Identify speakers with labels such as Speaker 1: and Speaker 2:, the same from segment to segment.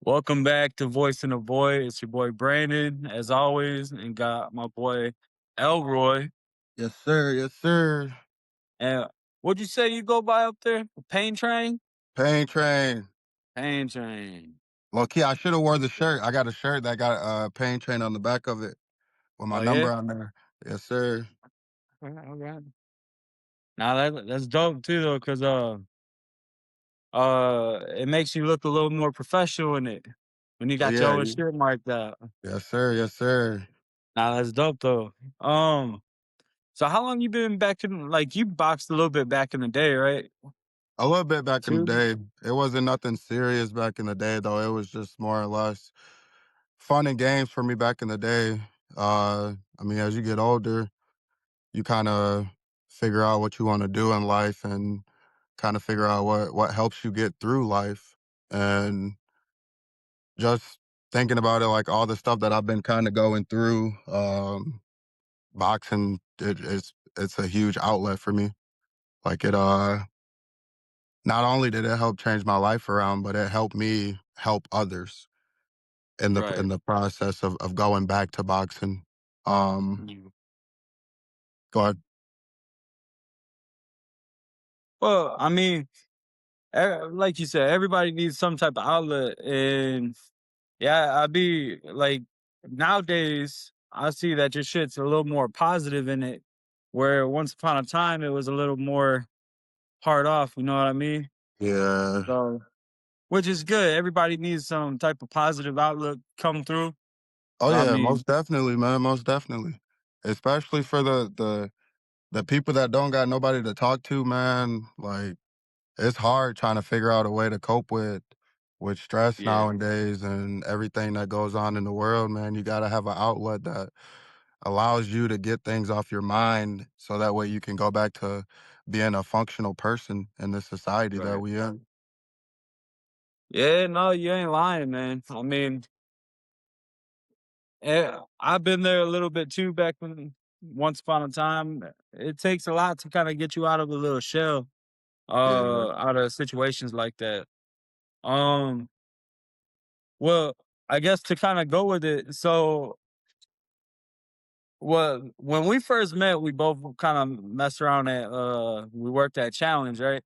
Speaker 1: Welcome back to Voice in the Void. It's your boy Brandon, as always, and got my boy Elroy.
Speaker 2: Yes, sir. Yes, sir.
Speaker 1: And what'd you say you go by up there? Payne Train?
Speaker 2: Payne Train.
Speaker 1: Payne Train.
Speaker 2: Low key, I should have wore the shirt. I got a shirt that got Payne Train on the back of it with my
Speaker 1: Oh yeah?
Speaker 2: number on there. Yes, sir.
Speaker 1: All right. Now that's dope too though, cause it makes you look a little more professional in it when you
Speaker 2: Oh
Speaker 1: got your
Speaker 2: yeah.
Speaker 1: own shit marked out.
Speaker 2: Yes, sir. Yes, sir.
Speaker 1: Now that's dope though. Um, so how long you been back in like you boxed a little bit back in the day, right?
Speaker 2: A little bit back in the
Speaker 1: Too?
Speaker 2: day. It wasn't nothing serious back in the day though. It was just more or less fun and games for me back in the day. I mean, as you get older, you kind of figure out what you want to do in life and kind of figure out what helps you get through life. And just thinking about it, like all the stuff that I've been kind of going through, boxing it's a huge outlet for me. Like not only did it help change my life around, but it helped me help others in
Speaker 1: Right.
Speaker 2: the process of going back to boxing. Um,
Speaker 1: Mm.
Speaker 2: go ahead.
Speaker 1: Well, I mean, like you said, everybody needs some type of outlet, and yeah, I be like nowadays I see that your shit's a little more positive in it, where once upon a time it was a little more hard off. You know what I mean?
Speaker 2: Yeah.
Speaker 1: So, which is good. Everybody needs some type of positive outlook come through.
Speaker 2: Oh
Speaker 1: So I
Speaker 2: yeah,
Speaker 1: mean,
Speaker 2: most definitely, man. Most definitely. Especially for the people that don't got nobody to talk to, man. Like it's hard trying to figure out a way to cope with stress
Speaker 1: yeah,
Speaker 2: nowadays and everything that goes on in the world, man. You gotta have an outlet that allows you to get things off your mind so that way you can go back to being a functional person in the society that
Speaker 1: right.
Speaker 2: we in.
Speaker 1: Yeah, no, you ain't lying, man. I mean, I've been there a little bit too back when once upon a time. It takes a lot to kind of get you out of a little shell,
Speaker 2: Yeah.
Speaker 1: out of situations like that. Um, well, I guess to kind of go with it. So, well, when we first met, we both kind of messed around at we worked at Challenge, right?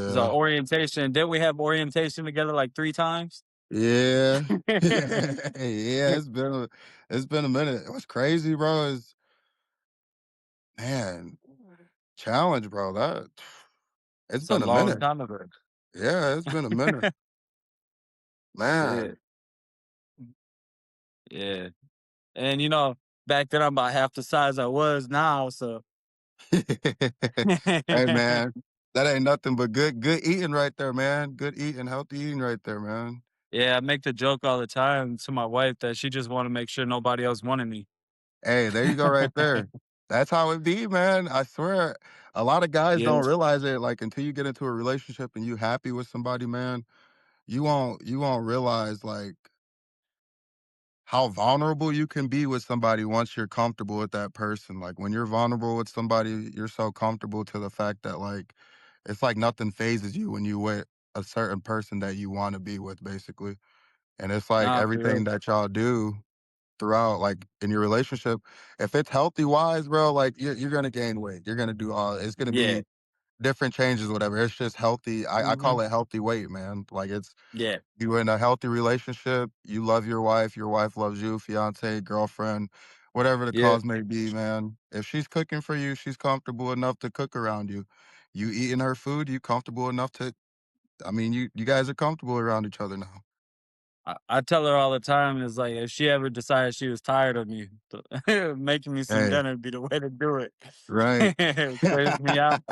Speaker 1: So
Speaker 2: Yeah.
Speaker 1: orientation. Did we have orientation together like 3 times?
Speaker 2: Yeah. Yeah, it's been a minute. What's crazy, bro, is man, challenge, bro. That it's
Speaker 1: It's a
Speaker 2: been a
Speaker 1: long
Speaker 2: minute.
Speaker 1: time ago.
Speaker 2: Yeah, it's been a minute.
Speaker 1: Yeah,
Speaker 2: Man.
Speaker 1: yeah. And back then I'm about half the size I was now, so
Speaker 2: Hey man, that ain't nothing but good eating right there, man. Good eating, healthy eating right there, man.
Speaker 1: yeah, I make the joke all the time to my wife that she just wanna make sure nobody else wanted me.
Speaker 2: Hey, there you go right there. That's how it be, man. I swear. A lot of guys
Speaker 1: Yeah,
Speaker 2: don't realize it, like, until you get into a relationship and you happy with somebody, man, you won't realize, like, how vulnerable you can be with somebody once you're comfortable with that person. Like, when you're vulnerable with somebody, you're so comfortable to the fact that, like, it's like nothing phases you when you with a certain person that you wanna be with, basically. And it's like
Speaker 1: nah, for
Speaker 2: everything
Speaker 1: real.
Speaker 2: that y'all do throughout, like, in your relationship, if it's healthy wise, bro, like, you're gonna gain weight. You're gonna do all it's gonna
Speaker 1: Yeah,
Speaker 2: be different changes, whatever. It's just healthy. I
Speaker 1: mhm,
Speaker 2: call it healthy weight, man. Like, it's
Speaker 1: yeah,
Speaker 2: you in a healthy relationship, you love your wife loves you, fiance, girlfriend, whatever the
Speaker 1: yeah.
Speaker 2: cause may be, man. If she's cooking for you, she's comfortable enough to cook around you. You eating her food, you comfortable enough to I mean, you guys are comfortable around each other now.
Speaker 1: I tell her all the time, it's like, if she ever decided she was tired of me, making me some
Speaker 2: Hey,
Speaker 1: dinner would be the way to do it.
Speaker 2: right.
Speaker 1: Clears me out.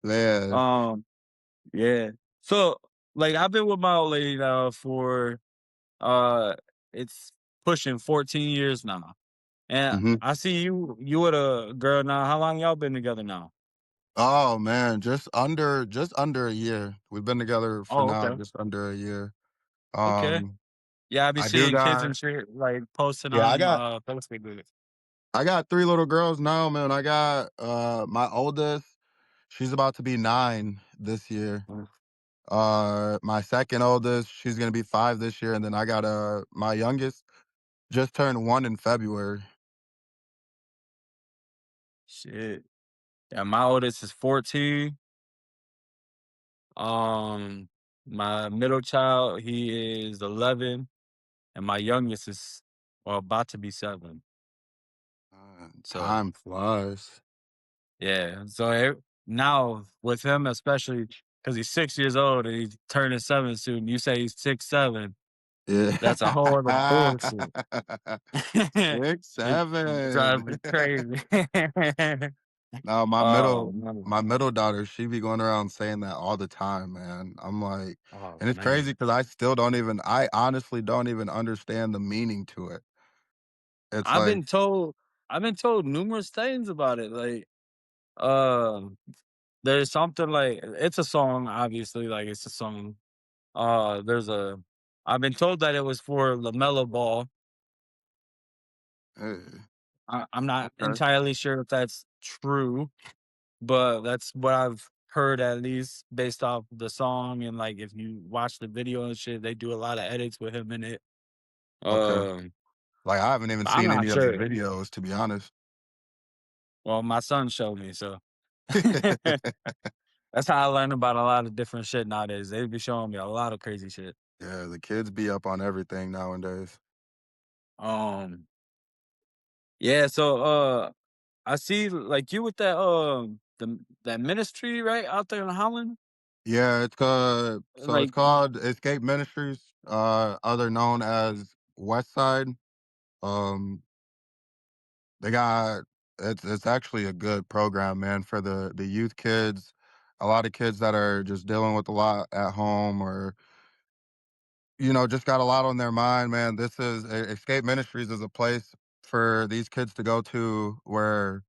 Speaker 2: Man.
Speaker 1: Um, yeah. So, like, I've been with my old lady now for, uh, it's pushing 14 years now. And
Speaker 2: Mhm.
Speaker 1: I see you with a girl now. How long y'all been together now?
Speaker 2: Oh, man, just under a year. We've been together for
Speaker 1: Oh,
Speaker 2: now
Speaker 1: okay.
Speaker 2: just under a year.
Speaker 1: Okay.
Speaker 2: Um,
Speaker 1: Yeah, I be
Speaker 2: I do
Speaker 1: seeing kids
Speaker 2: got
Speaker 1: and shit like posting
Speaker 2: yeah,
Speaker 1: on Facebook.
Speaker 2: I got 3 little girls now, man. I got, my oldest, she's about to be 9 this year. My second oldest, she's gonna be 5 this year, and then I got, my youngest just turned 1 in February.
Speaker 1: Shit. Yeah, my oldest is 14. Um, my middle child, he is 11, and my youngest is, well, about to be 7. So,
Speaker 2: Time flies.
Speaker 1: yeah. So now with him, especially because he's 6 years old and he's turning 7 soon, you say he's 6'7",
Speaker 2: Yeah.
Speaker 1: that's a whole other bullshit.
Speaker 2: 6,
Speaker 1: It
Speaker 2: 7.
Speaker 1: drives me crazy.
Speaker 2: No,
Speaker 1: Oh, man.
Speaker 2: my middle daughter, she be going around saying that all the time, man. I'm like,
Speaker 1: Oh,
Speaker 2: and it's crazy
Speaker 1: man.
Speaker 2: because I honestly don't even understand the meaning to it. It's
Speaker 1: I've
Speaker 2: like,
Speaker 1: been told I've been told numerous things about it, like, um, there's something like it's a song, obviously, like, it's a song. There's a I've been told that it was for LaMelo Ball.
Speaker 2: eh,
Speaker 1: I'm not
Speaker 2: okay,
Speaker 1: entirely sure if that's true, but that's what I've heard at least based off the song, and, like, if you watch the video and shit, they do a lot of edits with him in it.
Speaker 2: okay.
Speaker 1: Um,
Speaker 2: Like, I haven't even
Speaker 1: I'm
Speaker 2: seen
Speaker 1: not
Speaker 2: any of the
Speaker 1: sure.
Speaker 2: videos, to be honest.
Speaker 1: Well, my son showed me, so that's how I learned about a lot of different shit nowadays. They be showing me a lot of crazy shit.
Speaker 2: Yeah, the kids be up on everything nowadays.
Speaker 1: Um, yeah, so, I see, like, you with that, that ministry, right, out there in Holland?
Speaker 2: Yeah, it's
Speaker 1: Like,
Speaker 2: called Escape Ministries, other known as West Side. Um, they got it's actually a good program, man, for the youth kids. A lot of kids that are just dealing with a lot at home or just got a lot on their mind, man. Escape Ministries is a place for these kids to go to where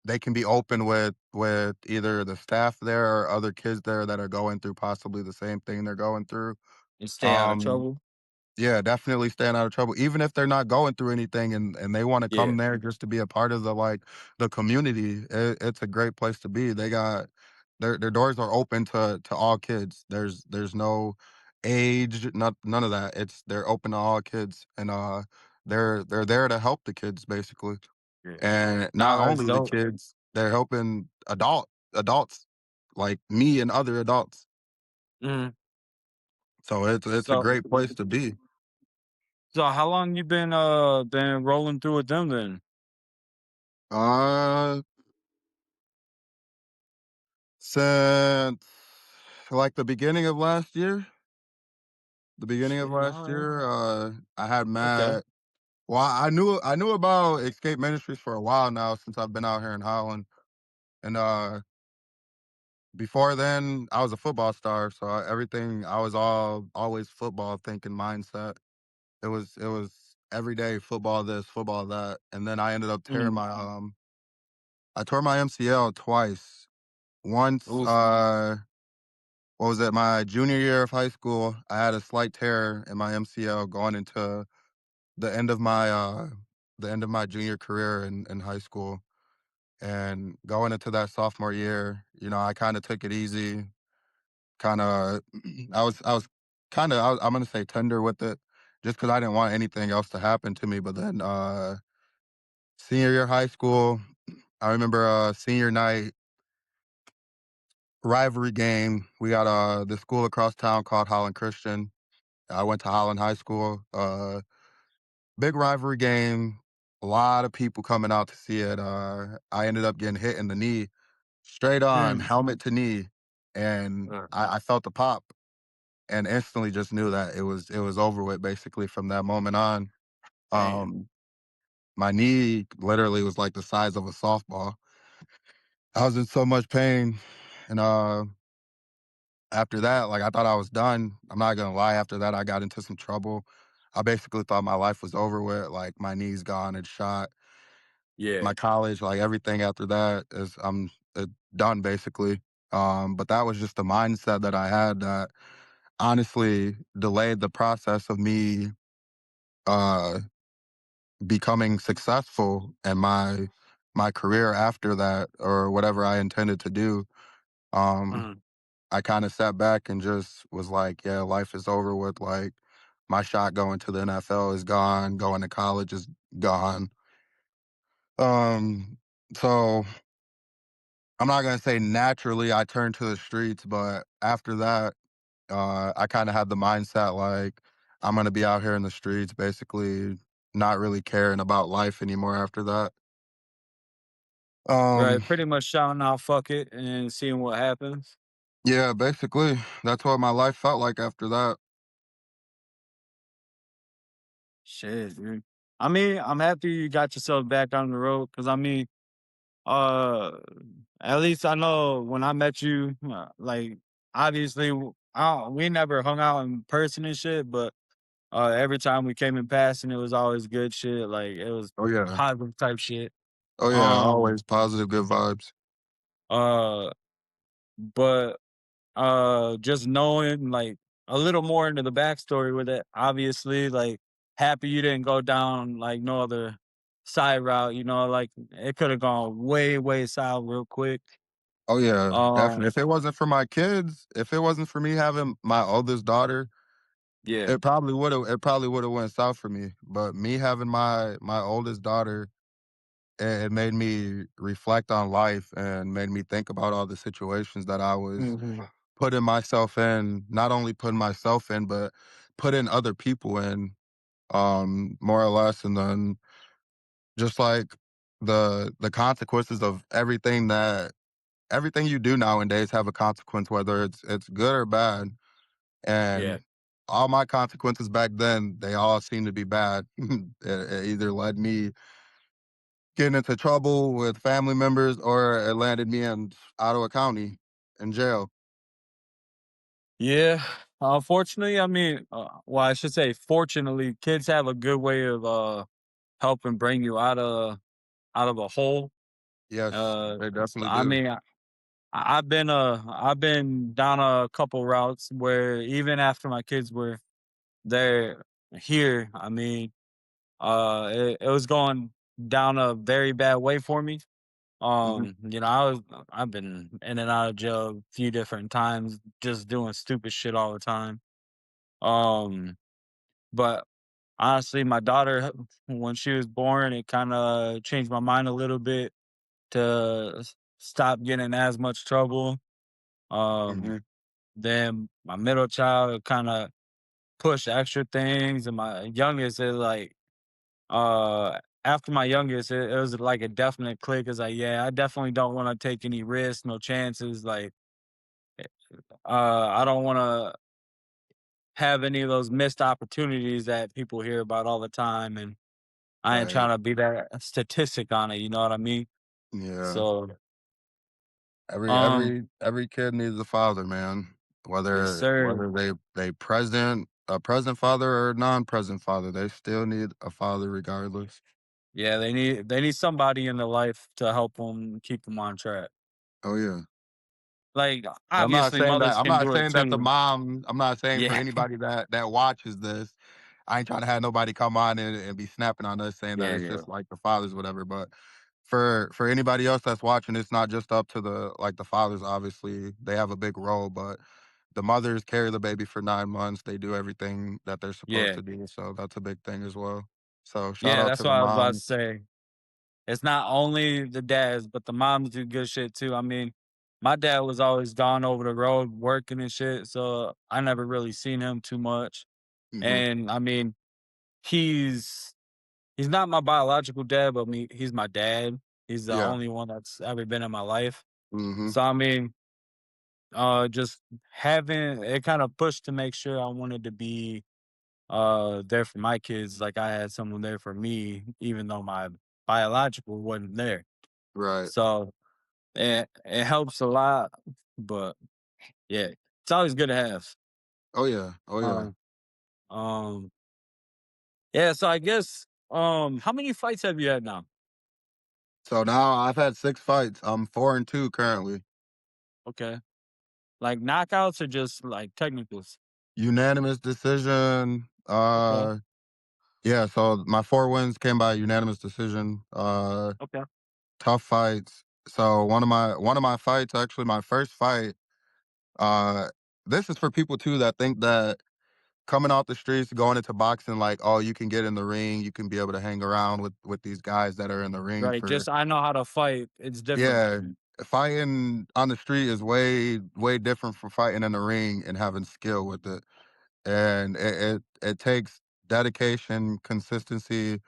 Speaker 2: they can be open with either the staff there or other kids there that are going through possibly the same thing they're going through.
Speaker 1: and stay out of
Speaker 2: Um,
Speaker 1: trouble?
Speaker 2: yeah, definitely staying out of trouble, even if they're not going through anything and they wanna
Speaker 1: Yeah,
Speaker 2: come there just to be a part of the community. It's a great place to be. They got their doors are open to all kids. There's no age, none of that. They're open to all kids, and, they're there to help the kids, basically.
Speaker 1: yeah.
Speaker 2: And not
Speaker 1: No, that's
Speaker 2: only the
Speaker 1: dope.
Speaker 2: kids, they're helping adults like me and other adults.
Speaker 1: Mhm.
Speaker 2: So it's a
Speaker 1: So
Speaker 2: great place to be.
Speaker 1: so how long you been rolling through with them then?
Speaker 2: Uh, since like the beginning of
Speaker 1: Shit,
Speaker 2: last
Speaker 1: alright.
Speaker 2: year, I had
Speaker 1: Okay.
Speaker 2: met. Well, I knew about Escape Ministries for a while now since I've been out here in Holland, and before then I was a football star, so everything I was always football thinking mindset. It was every day football this, football that, and then I ended up tearing
Speaker 1: Mhm.
Speaker 2: I tore my MCL twice. Once,
Speaker 1: Oof.
Speaker 2: what was it? My junior year of high school, I had a slight tear in my MCL going into the end of my uh the end of my junior career in high school. And going into that sophomore year, I kind of took it easy. Kind of, I was kind of, I'm gonna say tender with it, just because I didn't want anything else to happen to me. But then, senior year of high school, I remember senior night rivalry game. We got this school across town called Holland Christian. I went to Holland High School. Big rivalry game. A lot of people coming out to see it. I ended up getting hit in the knee, straight on,
Speaker 1: Mm.
Speaker 2: helmet to knee, and
Speaker 1: Uh,
Speaker 2: I felt the pop, and instantly just knew that it was over with. Basically, from that moment on,
Speaker 1: damn.
Speaker 2: um, my knee literally was like the size of a softball. I was in so much pain, and after that, like, I thought I was done. I'm not gonna lie, after that, I got into some trouble. I basically thought my life was over with, like, my knee's gone, it's shot.
Speaker 1: Yeah.
Speaker 2: My college, like, everything after that is I'm, done, basically. But that was just the mindset that I had that honestly delayed the process of me, uh, becoming successful in my career after that or whatever I intended to do. Um,
Speaker 1: Mhm.
Speaker 2: I kinda sat back and just was like, "Yeah, life is over with." Like, my shot going to the NFL is gone, going to college is gone. Um, so I'm not gonna say naturally I turned to the streets, but after that, I kinda had the mindset like, I'm gonna be out here in the streets, basically not really caring about life anymore after that.
Speaker 1: Right,
Speaker 2: Um,
Speaker 1: pretty much shouting out "fuck it" and seeing what happens.
Speaker 2: yeah, basically, that's what my life felt like after that.
Speaker 1: Shit, dude. I mean, I'm happy you got yourself back on the road because I mean, uh, at least I know when I met you, like obviously we never hung out in person and shit, but every time we came in passing, it was always good shit. Like it was
Speaker 2: Oh, yeah.
Speaker 1: positive type shit.
Speaker 2: Oh, yeah,
Speaker 1: Um,
Speaker 2: always positive, good vibes.
Speaker 1: uh, but just knowing like a little more into the backstory with it, obviously, like happy you didn't go down like no other side route, like it could have gone way, way south real quick.
Speaker 2: Oh, yeah, definitely.
Speaker 1: Um,
Speaker 2: If it wasn't for my kids, if it wasn't for me having my oldest daughter,
Speaker 1: yeah.
Speaker 2: it probably would've went south for me, but me having my oldest daughter, it made me reflect on life and made me think about all the situations that I was
Speaker 1: Mhm.
Speaker 2: putting myself in, not only putting myself in, but putting other people in, more or less, and then just like the consequences of everything you do nowadays have a consequence, whether it's good or bad.
Speaker 1: Yeah.
Speaker 2: And all my consequences back then, they all seem to be bad. It either led me getting into trouble with family members or it landed me in Ottawa County in jail.
Speaker 1: Yeah. Unfortunately, I mean, well, I should say, fortunately, kids have a good way of helping bring you out of a hole.
Speaker 2: Yes, they definitely
Speaker 1: I
Speaker 2: do.
Speaker 1: mean, I've been down a couple routes where even after my kids were there here, I mean, it was going down a very bad way for me.
Speaker 2: Mhm,
Speaker 1: I've been in and out of jail a few different times, just doing stupid shit all the time. Um, but honestly, my daughter, when she was born, it kind of changed my mind a little bit to stop getting in as much trouble. Um,
Speaker 2: mhm.
Speaker 1: then my middle child kind of pushed extra things, and my youngest is like, after my youngest, it was like a definite click. It's like, yeah, I definitely don't want to take any risks, no chances. Like, I don't want to have any of those missed opportunities that people hear about all the time, and I ain't
Speaker 2: Right.
Speaker 1: trying to be that statistic on it. You know what I mean?
Speaker 2: Yeah.
Speaker 1: So, um,
Speaker 2: Every kid needs a father, man.
Speaker 1: yes,
Speaker 2: Whether
Speaker 1: sir.
Speaker 2: they present a present father or a non-present father, they still need a father regardless.
Speaker 1: Yeah, they need somebody in their life to help them keep them on track.
Speaker 2: Oh, yeah.
Speaker 1: Like,
Speaker 2: I'm not
Speaker 1: obviously,
Speaker 2: saying that
Speaker 1: mothers
Speaker 2: I'm
Speaker 1: can
Speaker 2: not
Speaker 1: do it
Speaker 2: saying that the
Speaker 1: too.
Speaker 2: mom I'm not saying for
Speaker 1: Yeah,
Speaker 2: anybody that watches this, I ain't trying to have nobody come on and be snapping on us saying that
Speaker 1: yeah,
Speaker 2: it's
Speaker 1: yeah,
Speaker 2: just like the fathers, whatever. But for anybody else that's watching, it's not just up to the fathers, obviously. They have a big role, but the mothers carry the baby for 9 months. They do everything that they're supposed
Speaker 1: yeah,
Speaker 2: to do. So that's a big thing as well. So shout
Speaker 1: yeah.
Speaker 2: out
Speaker 1: That's
Speaker 2: to
Speaker 1: what
Speaker 2: the
Speaker 1: I was about to
Speaker 2: moms.
Speaker 1: say. It's not only the dads, but the moms do good shit too. I mean, my dad was always gone over the road working and shit, so I never really seen him too much.
Speaker 2: Hmm.
Speaker 1: And I mean, he's not my biological dad, but he's my dad. He's the
Speaker 2: Yeah.
Speaker 1: only one that's ever been in my life.
Speaker 2: Hmm.
Speaker 1: So I mean, just having it kind of pushed to make sure I wanted to be there for my kids like I had someone there for me, even though my biological wasn't there.
Speaker 2: Right.
Speaker 1: So it helps a lot, but yeah, it's always good to have.
Speaker 2: Oh yeah. Oh yeah.
Speaker 1: Um, um, yeah. So I guess, how many fights have you had now?
Speaker 2: So now I've had 6 fights. I'm 4-2 currently.
Speaker 1: Okay, like knockouts or just like technicals?
Speaker 2: Unanimous decision.
Speaker 1: Okay,
Speaker 2: Yeah, so my 4 wins came by unanimous decision.
Speaker 1: okay,
Speaker 2: Tough fights. So one of my fights, actually my first fight, Uh, this is for people too that think that coming off the streets, going into boxing, like, oh, you can get in the ring, you can be able to hang around with these guys that are in the ring
Speaker 1: Right,
Speaker 2: for
Speaker 1: just I know how to fight, it's different.
Speaker 2: yeah. Fighting on the street is way different from fighting in the ring and having skill with it. And it takes dedication, consistency,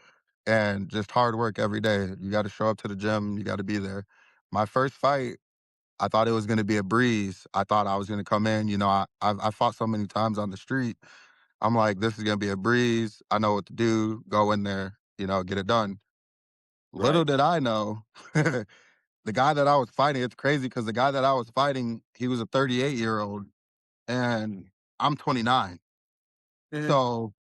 Speaker 2: and just hard work every day. You got to show up to the gym. You got to be there. My first fight, I thought it was going to be a breeze. I thought I was going to come in. You know, I fought so many times on the street. I'm like, this is going to be a breeze. I know what to do. Go in there. You know, get it done. Little
Speaker 1: Right.
Speaker 2: did I know, the guy that I was fighting. It's crazy because the guy that I was fighting, he was a 38-year-old, and I'm 29.
Speaker 1: Mhm.
Speaker 2: So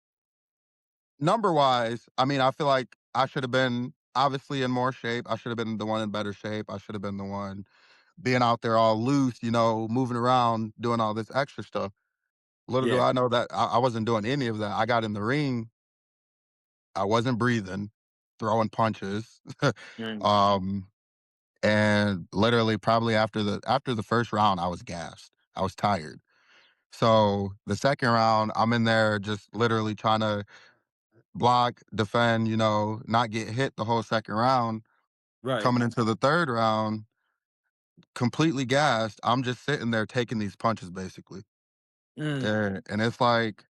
Speaker 2: number wise, I mean, I feel like I should have been obviously in more shape. I should have been the one in better shape. I should have been the one being out there all loose, you know, moving around, doing all this extra stuff. Little do
Speaker 1: Yeah.
Speaker 2: I know that I wasn't doing any of that. I got in the ring, I wasn't breathing, throwing punches.
Speaker 1: Mm.
Speaker 2: um, and literally probably after the first round, I was gassed. I was tired. So the second round, I'm in there just literally trying to block, defend, you know, not get hit the whole second round.
Speaker 1: Right.
Speaker 2: Coming into the third round, completely gassed. I'm just sitting there taking these punches basically.
Speaker 1: Mm.
Speaker 2: And it's like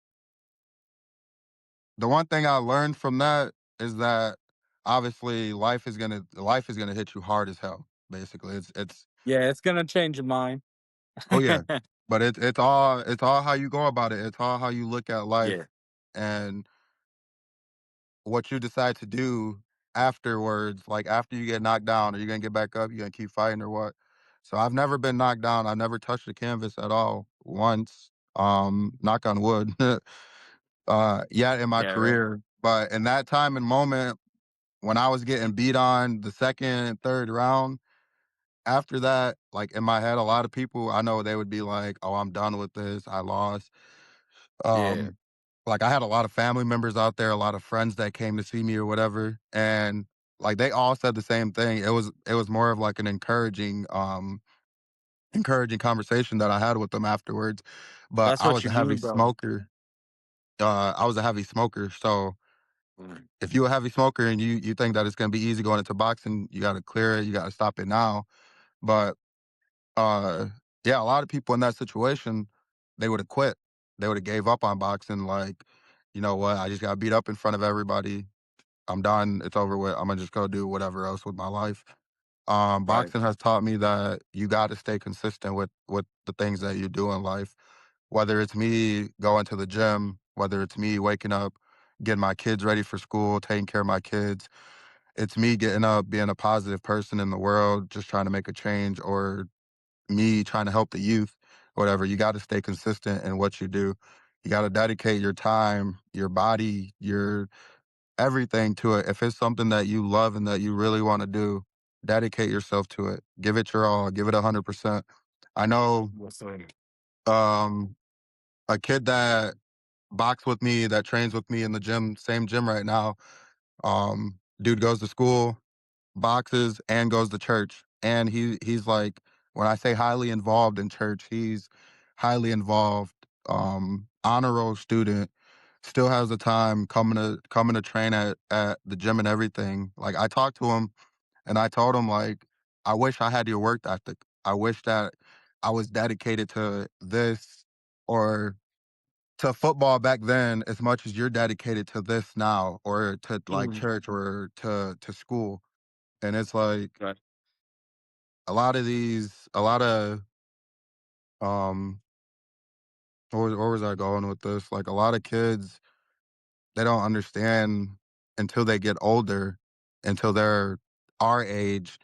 Speaker 2: the one thing I learned from that is that obviously life is gonna hit you hard as hell. Basically, it's
Speaker 1: Yeah, it's gonna change your mind.
Speaker 2: oh yeah, but it's all how you go about it. It's all how you look at
Speaker 1: Yeah.
Speaker 2: life and what you decide to do afterwards. Like after you get knocked down, are you gonna get back up? You gonna keep fighting or what? So I've never been knocked down. I've never touched the canvas at all once. Knock on wood. Yet in my
Speaker 1: Yeah, right.
Speaker 2: career. But in that time and moment when I was getting beat on the second and third round, after that, like in my head, a lot of people I know they would be like, "Oh, I'm done with this. I lost."
Speaker 1: Yeah.
Speaker 2: Um, like I had a lot of family members out there, a lot of friends that came to see me or whatever, and like they all said the same thing. It was more of like an encouraging conversation that I had with them afterwards. But
Speaker 1: That's what you do, bro.
Speaker 2: I was a heavy smoker, so
Speaker 1: Mm.
Speaker 2: if you're a heavy smoker and you think that it's gonna be easy going into boxing, you gotta clear it, you gotta stop it now. But uh yeah, a lot of people in that situation, they would have quit. They would have gave up on boxing, like, you know what, I just got beat up in front of everybody. I'm done. It's over with. I'm gonna just go do whatever else with my life.
Speaker 1: Right.
Speaker 2: Boxing has taught me that you got to stay consistent with the things that you do in life. Whether it's me going to the gym, whether it's me waking up, getting my kids ready for school, taking care of my kids, it's me getting up, being a positive person in the world, just trying to make a change, or me trying to help the youth, whatever. You got to stay consistent in what you do. You got to dedicate your time, your body, your everything to it. If it's something that you love and that you really want to do, dedicate yourself to it. Give it your all. Give it 100%. I know
Speaker 1: What's up?
Speaker 2: um, a kid that box with me, that trains with me in the gym, same gym right now. Dude goes to school, boxes, and goes to church. And he's like, when I say highly involved in church, he's highly involved, honor roll student, still has the time coming to train at the gym and everything. Like I talked to him and I told him like, I wish I had your work ethic. I wish that I was dedicated to this or to football back then as much as you're dedicated to this now or to like
Speaker 1: Mm.
Speaker 2: church or to school. And it's like
Speaker 1: Right.
Speaker 2: a lot of um where was I going with this? Like a lot of kids, they don't understand until they get older, until they're our age,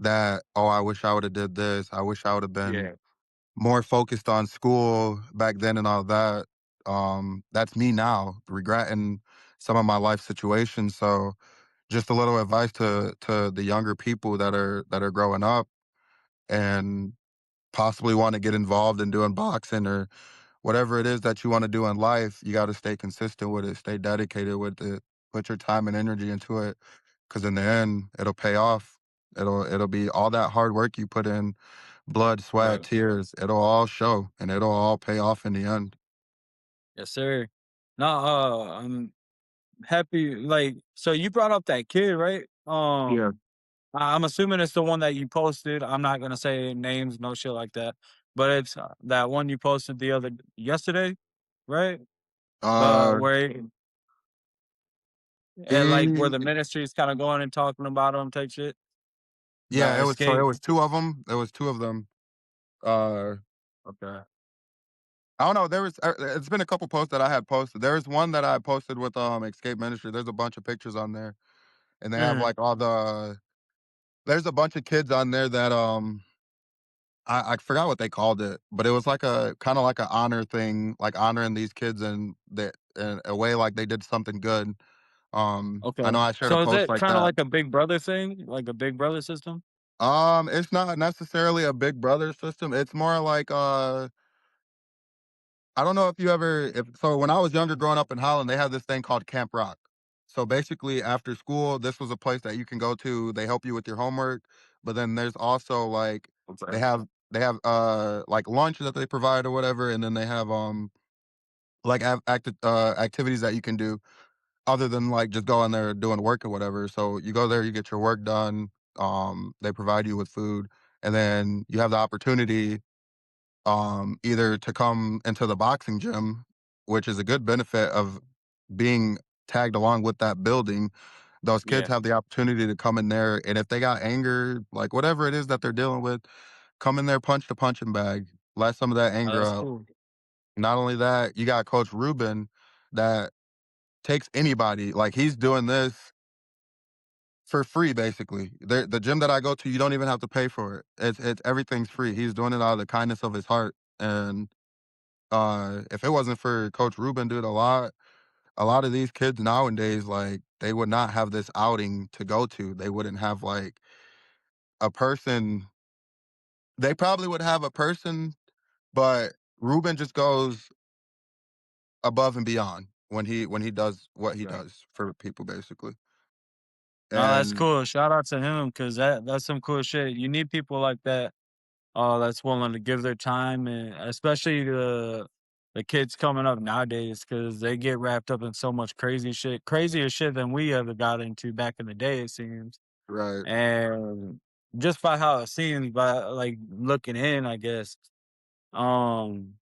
Speaker 2: that oh, I wish I would have did this. I wish I would have been
Speaker 1: Yeah.
Speaker 2: more focused on school back then and all that. That's me now, regretting some of my life situations. So just a little advice to the younger people that are growing up and possibly want to get involved in doing boxing or whatever it is that you want to do in life. You got to stay consistent with it, stay dedicated with it, put your time and energy into it, because in the end, it'll pay off. It'll be all that hard work you put in blood, sweat,
Speaker 1: Right.
Speaker 2: tears, it'll all show and it'll all pay off in the end.
Speaker 1: Yes, sir. No, I'm happy. Like, so you brought up that kid, right?
Speaker 2: Yeah.
Speaker 1: I'm assuming it's the one that you posted. I'm not gonna say names, no shit like that. But it's that one you posted yesterday, right?
Speaker 2: Uh,
Speaker 1: Where and like where
Speaker 2: he
Speaker 1: the ministry is kind of going and talking about him, type shit.
Speaker 2: yeah,
Speaker 1: The
Speaker 2: it
Speaker 1: escape.
Speaker 2: was 2 of them. There was 2 of them. Uh,
Speaker 1: Okay.
Speaker 2: I don't know, there was it's been a couple posts that I had posted. There was one that I posted with, Escape Ministry. There's a bunch of pictures on there, and they have,
Speaker 1: Mm,
Speaker 2: like, all there's a bunch of kids on there that, I forgot what they called it, but it was like a kinda like a honor thing, like honoring these kids in a way like they did something good. I
Speaker 1: okay.
Speaker 2: know I shared a
Speaker 1: So is
Speaker 2: post
Speaker 1: it
Speaker 2: like
Speaker 1: kind of
Speaker 2: that.
Speaker 1: like a Big Brother thing, like a Big Brother system?
Speaker 2: It's not necessarily a Big Brother system. It's more like, I don't know if you ever if so when I was younger growing up in Holland, they had this thing called Camp Rock. So basically after school, this was a place that you can go to. They help you with your homework, but then there's also like
Speaker 1: Okay.
Speaker 2: they have like lunch that they provide or whatever, and then they have like activities that you can do other than like just going there doing work or whatever. So you go there, you get your work done, they provide you with food, and then you have the opportunity either to come into the boxing gym, which is a good benefit of being tagged along with that building. Those kids
Speaker 1: Yeah.
Speaker 2: have the opportunity to come in there, and if they got anger, like whatever it is that they're dealing with, come in there, punch the punching bag, let some of that
Speaker 1: Oh,
Speaker 2: anger
Speaker 1: that's
Speaker 2: out.
Speaker 1: cool.
Speaker 2: Not only that, you got Coach Ruben that takes anybody. Like he's doing this for free, basically. The gym that I go to, you don't even have to pay for it. It's everything's free. He's doing it out of the kindness of his heart, and if it wasn't for Coach Ruben, dude, a lot of these kids nowadays, like, they would not have this outing to go to. They wouldn't have, like, a person they probably would have a person, but Ruben just goes above and beyond when he does what he
Speaker 1: Okay.
Speaker 2: does for people, basically.
Speaker 1: No, that's
Speaker 2: And
Speaker 1: cool. Shout out to him because that's some cool shit. You need people like that, that's willing to give their time, and especially the kids coming up nowadays, because they get wrapped up in so much crazy shit, crazier shit than we ever got into back in the day, it seems.
Speaker 2: right.
Speaker 1: And just by how it seems, by like looking in, I guess. Um,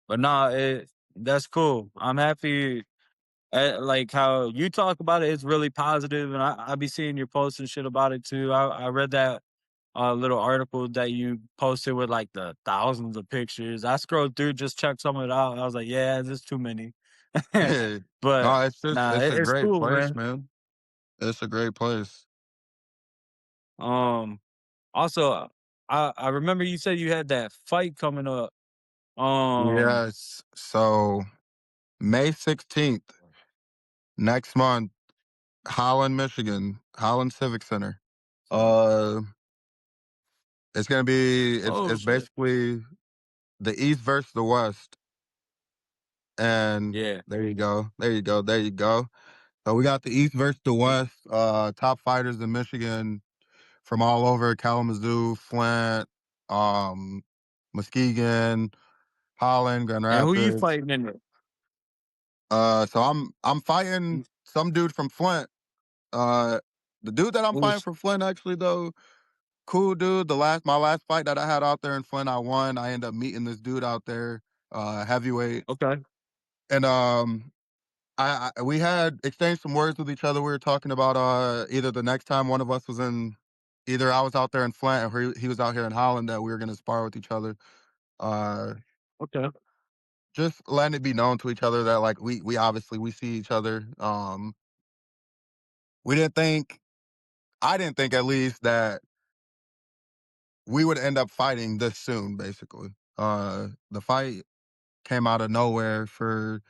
Speaker 1: but nah, that's cool. I'm happy. Like how you talk about it, it's really positive, and I be seeing your posts and shit about it too. I read that little article that you posted with like the thousands of pictures. I scrolled through, just checked some of it out. I was like, yeah, there's too many. But
Speaker 2: No,
Speaker 1: nah,
Speaker 2: it's a
Speaker 1: it's
Speaker 2: great
Speaker 1: cool,
Speaker 2: place,
Speaker 1: man.
Speaker 2: man. It's a great place.
Speaker 1: Um, also, I remember you said you had that fight coming up. Um,
Speaker 2: Yes. So, May 16th, next month, Holland, Michigan, Holland Civic Center. Uh, it's gonna be
Speaker 1: oh
Speaker 2: it's
Speaker 1: shit,
Speaker 2: basically the East versus the West, and
Speaker 1: yeah.
Speaker 2: there you go, there you go, there you go. So we got the East versus the West, top fighters in Michigan from all over Kalamazoo, Flint, um, Muskegon, Holland, Grand
Speaker 1: And who you
Speaker 2: Rapids.
Speaker 1: fighting in it?
Speaker 2: So I'm fighting some dude from Flint. Uh, the dude that I'm fighting
Speaker 1: Who's
Speaker 2: from Flint actually though, cool dude. My last fight that I had out there in Flint, I won. I ended up meeting this dude out there, heavyweight,
Speaker 1: okay?
Speaker 2: and I we had exchanged some words with each other. We were talking about either the next time one of us was in, either I was out there in Flint or he was out here in Holland, that we were gonna spar with each other. Uh,
Speaker 1: Okay.
Speaker 2: just letting it be known to each other that like we obviously we see each other. We didn't think I didn't think at least that we would end up fighting this soon, basically. The fight came out of nowhere for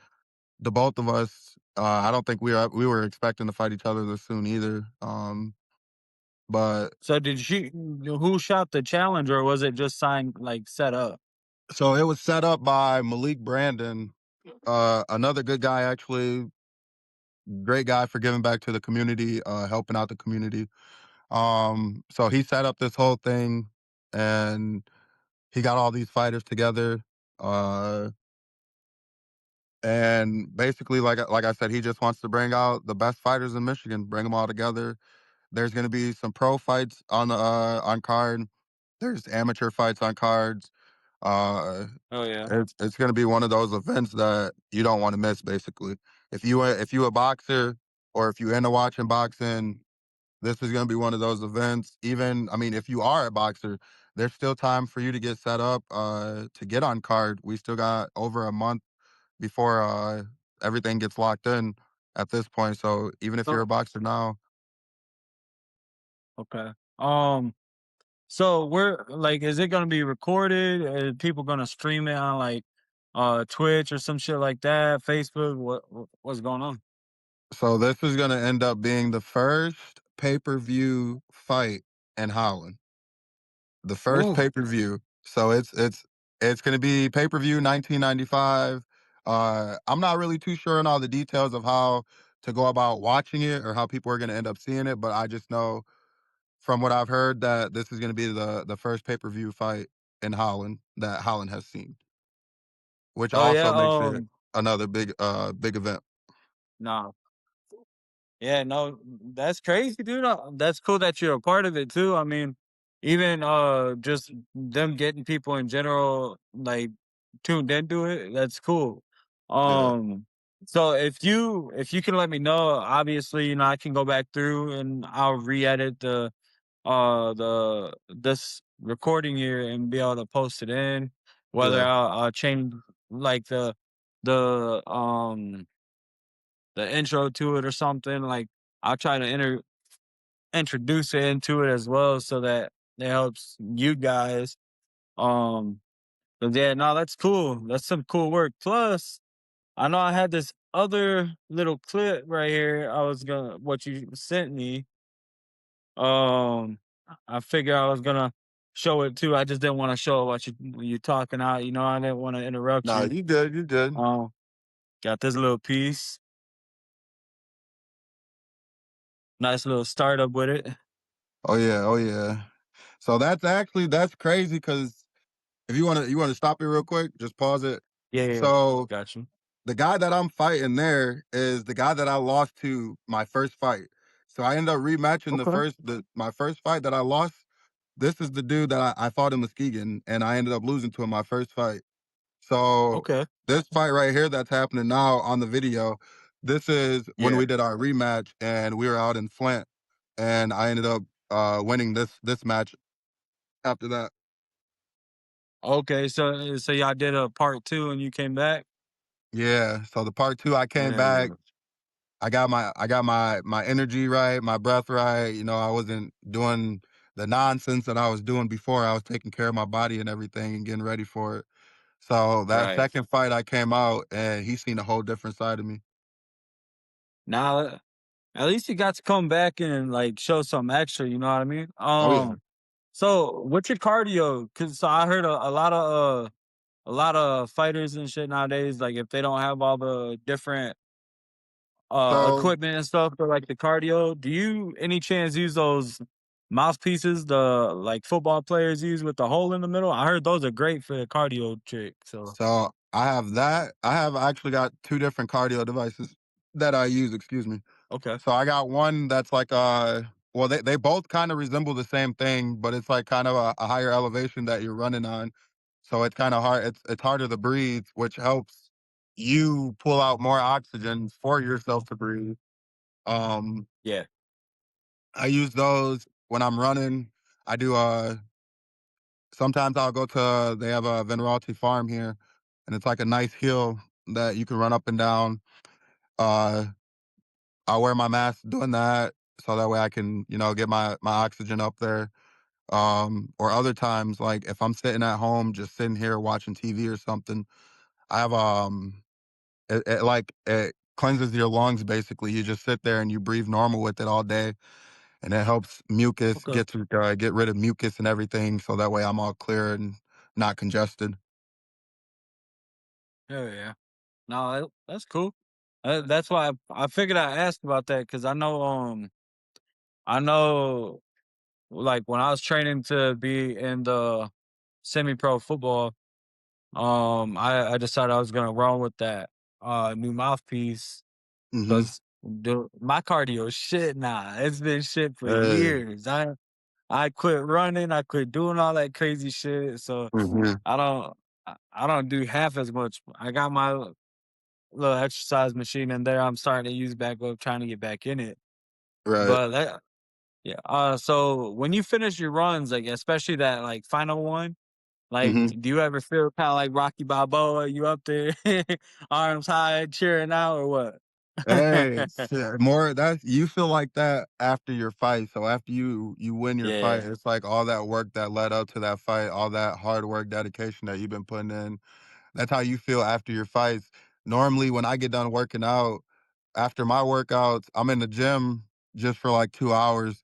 Speaker 2: the both of us. I don't think we were expecting to fight each other this soon either. But
Speaker 1: So did she who shot the challenge, or was it just signed like set up?
Speaker 2: so it was set up by Malik Brandon, another good guy actually, great guy for giving back to the community, helping out the community. So he set up this whole thing, and he got all these fighters together, uh, and basically, like I said, he just wants to bring out the best fighters in Michigan, bring them all together. There's gonna be some pro fights on card. There's amateur fights on cards. Uh,
Speaker 1: Oh yeah.
Speaker 2: it's gonna be one of those events that you don't want to miss. Basically, if you a boxer or if you into watching boxing, this is gonna be one of those events. Even I mean, if you are a boxer, there's still time for you to get set up to get on card. We still got over a month before everything gets locked in at this point. So even if you're
Speaker 1: Oh,
Speaker 2: a boxer now,
Speaker 1: okay. Um, so we're like, is it gonna be recorded? Are people gonna stream it on like Twitch or some shit like that? Facebook? What's going on?
Speaker 2: so this is gonna end up being the first pay-per-view fight in Holland. The first
Speaker 1: Oh,
Speaker 2: pay-per-view. So it's gonna be pay-per-view 1995. I'm not really too sure on all the details of how to go about watching it or how people are gonna end up seeing it, but I just know from what I've heard that this is gonna be the first pay-per-view fight in Holland that Holland has seen, which
Speaker 1: oh yeah.
Speaker 2: also makes it another big event.
Speaker 1: No. Yeah, no, that's crazy, dude. That's cool that you're a part of it too. I mean, even just them getting people in general like tuned into it, that's cool.
Speaker 2: Yeah.
Speaker 1: Um so if you can let me know, obviously, I can go back through and I'll re-edit the this recording here and be able to post it in. Whether
Speaker 2: Yeah.
Speaker 1: I'll change like the the intro to it or something. Like I'll try to introduce it into it as well so that it helps you guys. Um, but yeah, no, that's cool. That's some cool work. Plus, I know I had this other little clip right here. I was gonna what you sent me. Um, I figure I was gonna show it too. I just didn't want to show it what you talking out. I didn't want to interrupt
Speaker 2: Nah,
Speaker 1: you.
Speaker 2: you good, you good.
Speaker 1: Um, got this little piece. Nice little startup with it.
Speaker 2: Oh yeah, oh yeah. So that's crazy because if you wanna stop it real quick, just pause it.
Speaker 1: Yeah, yeah,
Speaker 2: So
Speaker 1: got you.
Speaker 2: the guy that I'm fighting there is the guy that I lost to my first fight. So I ended up rematching
Speaker 1: Okay.
Speaker 2: my first fight that I lost. This is the dude that I fought in Muskegon, and I ended up losing to him my first fight. So
Speaker 1: Okay.
Speaker 2: this fight right here that's happening now on the video, this is when
Speaker 1: Yeah.
Speaker 2: we did our rematch and we were out in Flint, and I ended up winning this match after that.
Speaker 1: Okay, so y'all did a part 2 and you came back?
Speaker 2: Yeah. So the part two, I came
Speaker 1: Yeah,
Speaker 2: back.
Speaker 1: yeah.
Speaker 2: I got my energy right, my breath right. I wasn't doing the nonsense that I was doing before. I was taking care of my body and everything and getting ready for it. So that
Speaker 1: Right.
Speaker 2: second fight I came out and he seen a whole different side of me.
Speaker 1: Now, at least you got to come back and, like, show some extra, you know what I mean?
Speaker 2: Oh yeah.
Speaker 1: So what's your cardio? Cause so I heard a lot of fighters and shit nowadays, like, if they don't have all the different,
Speaker 2: So
Speaker 1: equipment and stuff for, like, the cardio, do you any chance use those mouthpieces like, football players use with the hole in the middle? I heard those are great for the cardio trick, so
Speaker 2: so I have that. I have actually got two different cardio devices that I use, excuse me.
Speaker 1: okay.
Speaker 2: So I got one that's like well they both kind of resemble the same thing, but it's like kind of a higher elevation that you're running on. So it's kind of hard it's harder to breathe, which helps you pull out more oxygen for yourself to breathe. Um
Speaker 1: Yeah.
Speaker 2: I use those when I'm running. I do sometimes I'll go to they have a Venerati farm here and it's like a nice hill that you can run up and down. Uh I wear my mask doing that so that way I can, get my oxygen up there. Or other times, like if I'm sitting at home, just sitting here watching TV or something, I have it cleanses your lungs basically. You just sit there and you breathe normal with it all day, and it helps mucus
Speaker 1: Okay.
Speaker 2: get rid of mucus and everything, so that way I'm all clear and not congested.
Speaker 1: Hell yeah. No, that's cool. That's why I figured I asked about that because I know like when I was training to be in the semi-pro football, I decided I was gonna run with that new mouthpiece
Speaker 2: Mhm.
Speaker 1: because my cardio is shit now. It's been shit for
Speaker 2: Hey.
Speaker 1: years. I quit running. I quit doing all that crazy shit. So
Speaker 2: Mhm.
Speaker 1: I don't I don't do half as much. I got my little exercise machine in there. I'm starting to use back up, trying to get back in it.
Speaker 2: Right.
Speaker 1: But that yeah. So when you finish your runs, like especially that like final one, like
Speaker 2: Mhm.
Speaker 1: do you ever feel kind of like Rocky Balboa? You up there, arms high, cheering out, or what?
Speaker 2: Hey, shit, more that you feel like that after your fight. So after you win your fight,
Speaker 1: Yeah.
Speaker 2: it's like all that work that led up to that fight, all that hard work, dedication that you've been putting in. That's how you feel after your fights. Normally, when I get done working out, after my workouts, I'm in the gym just for like 2 hours,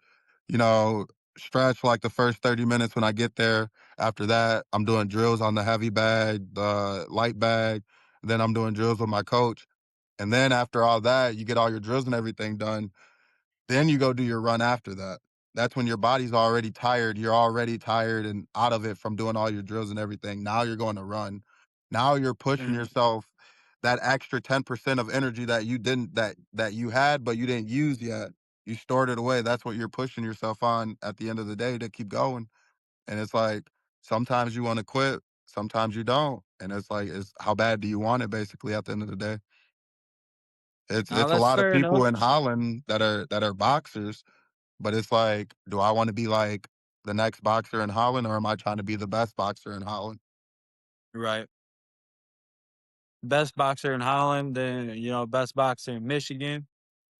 Speaker 2: you know, stretch for like the first 30 minutes when I get there. After that, I'm doing drills on the heavy bag, the light bag. Then I'm doing drills with my coach. And then after all that, you get all your drills and everything done. Then you go do your run after that. That's when your body's already tired. You're already tired and out of it from doing all your drills and everything. Now you're going to run. Now you're pushing
Speaker 1: Mhm.
Speaker 2: yourself that extra 10% of energy that you didn't that you had but you didn't use yet. You stored it away. That's what you're pushing yourself on at the end of the day to keep going. And it's like sometimes you want to quit, sometimes you don't. And it's like it's how bad do you want it basically at the end of the day?
Speaker 1: Now
Speaker 2: It's a
Speaker 1: that's
Speaker 2: lot of
Speaker 1: fair enough.
Speaker 2: people in Holland that are boxers, but it's like, do I wanna be like the next boxer in Holland, or am I trying to be the best boxer in Holland?
Speaker 1: Right. Best boxer in Holland, then best boxer in Michigan,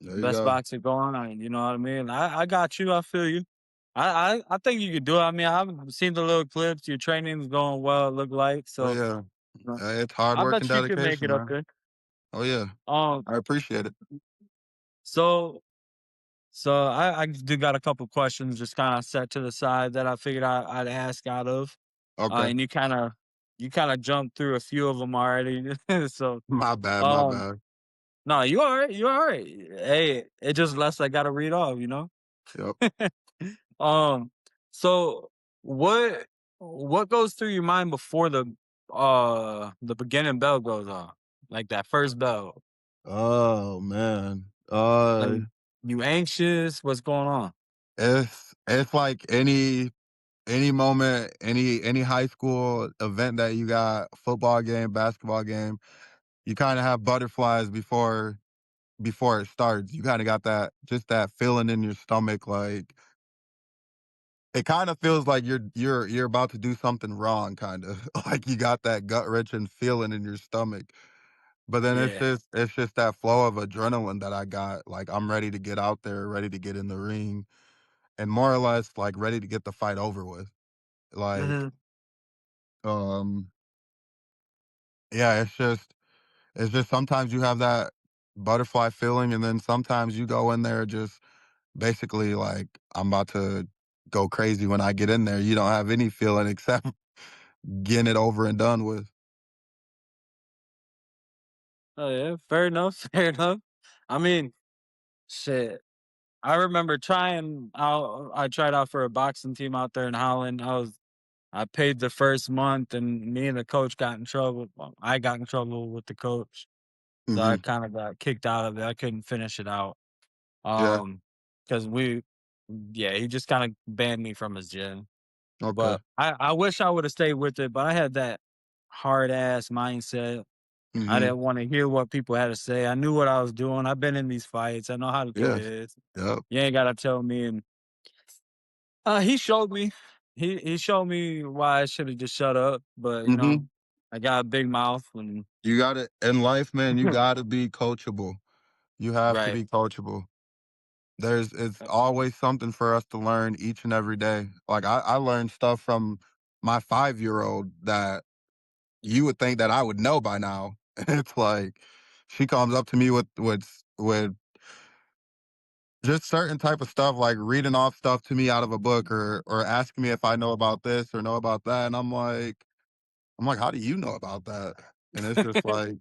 Speaker 2: There you
Speaker 1: best
Speaker 2: go.
Speaker 1: boxer going on. You know what I mean? I got you. I feel you. I think you could do it. I mean, I've seen the little clips. Your training's going well. It look like
Speaker 2: Oh,
Speaker 1: so.
Speaker 2: yeah.
Speaker 1: uh,
Speaker 2: It's hard
Speaker 1: I
Speaker 2: work and
Speaker 1: bet you could make
Speaker 2: dedication,
Speaker 1: it up
Speaker 2: man.
Speaker 1: there.
Speaker 2: Oh, yeah.
Speaker 1: Um.
Speaker 2: I appreciate it.
Speaker 1: So I do got a couple questions just kind of set to the side that I figured I'd ask out of.
Speaker 2: Okay.
Speaker 1: And you kind of jumped through a few of them already. So
Speaker 2: My bad, my
Speaker 1: um
Speaker 2: bad.
Speaker 1: no, you all right. You all right. Hey, it just less I gotta read off.
Speaker 2: Yep.
Speaker 1: Um, so what what goes through your mind before the beginning bell goes off? Like that first bell.
Speaker 2: Oh, man.
Speaker 1: Like you anxious? What's going on?
Speaker 2: It's like any moment, any high school event that you got, football game, basketball game, you kinda have butterflies before it starts. You kinda got that just that feeling in your stomach, like, it kinda feels like you're about to do something wrong, kinda. Like, you got that gut-wrenching feeling in your stomach. But then
Speaker 1: Yeah.
Speaker 2: it's just that flow of adrenaline that I got, like, I'm ready to get out there, ready to get in the ring, and more or less, like, ready to get the fight over with. Like,
Speaker 1: Mhm.
Speaker 2: um, yeah, it's just sometimes you have that butterfly feeling, and then sometimes you go in there just basically like, I'm about to go crazy when I get in there. You don't have any feeling except getting it over and done with.
Speaker 1: Oh yeah, fair enough. Fair enough. I mean, shit. I remember trying out. I tried out for a boxing team out there in Holland. I paid the first month, and me and the coach got in trouble. Well, I got in trouble with the coach, so I
Speaker 2: Mhm.
Speaker 1: kind of got kicked out of it. I couldn't finish it out.
Speaker 2: Yeah.
Speaker 1: Um, because yeah, he just kind of banned me from his gym.
Speaker 2: Okay.
Speaker 1: But I wish I would have stayed with it. But I had that hard ass mindset. I
Speaker 2: Mhm.
Speaker 1: didn't want to hear what people had to say. I knew what I was doing. I've been in these fights. I know how it
Speaker 2: Yeah.
Speaker 1: is.
Speaker 2: Yep.
Speaker 1: You ain't gotta tell me. And he showed me. He showed me why I should have just shut up. But
Speaker 2: Mhm.
Speaker 1: I got a big mouth and
Speaker 2: You gotta in life, man, you gotta be coachable. You have to
Speaker 1: right.
Speaker 2: be coachable. It's always something for us to learn each and every day. Like, I learned stuff from my 5-year-old that you would think that I would know by now. It's like, she comes up to me with just certain type of stuff, like reading off stuff to me out of a book or asking me if I know about this or know about that, and I'm like, "How do you know about that?" And it's just like,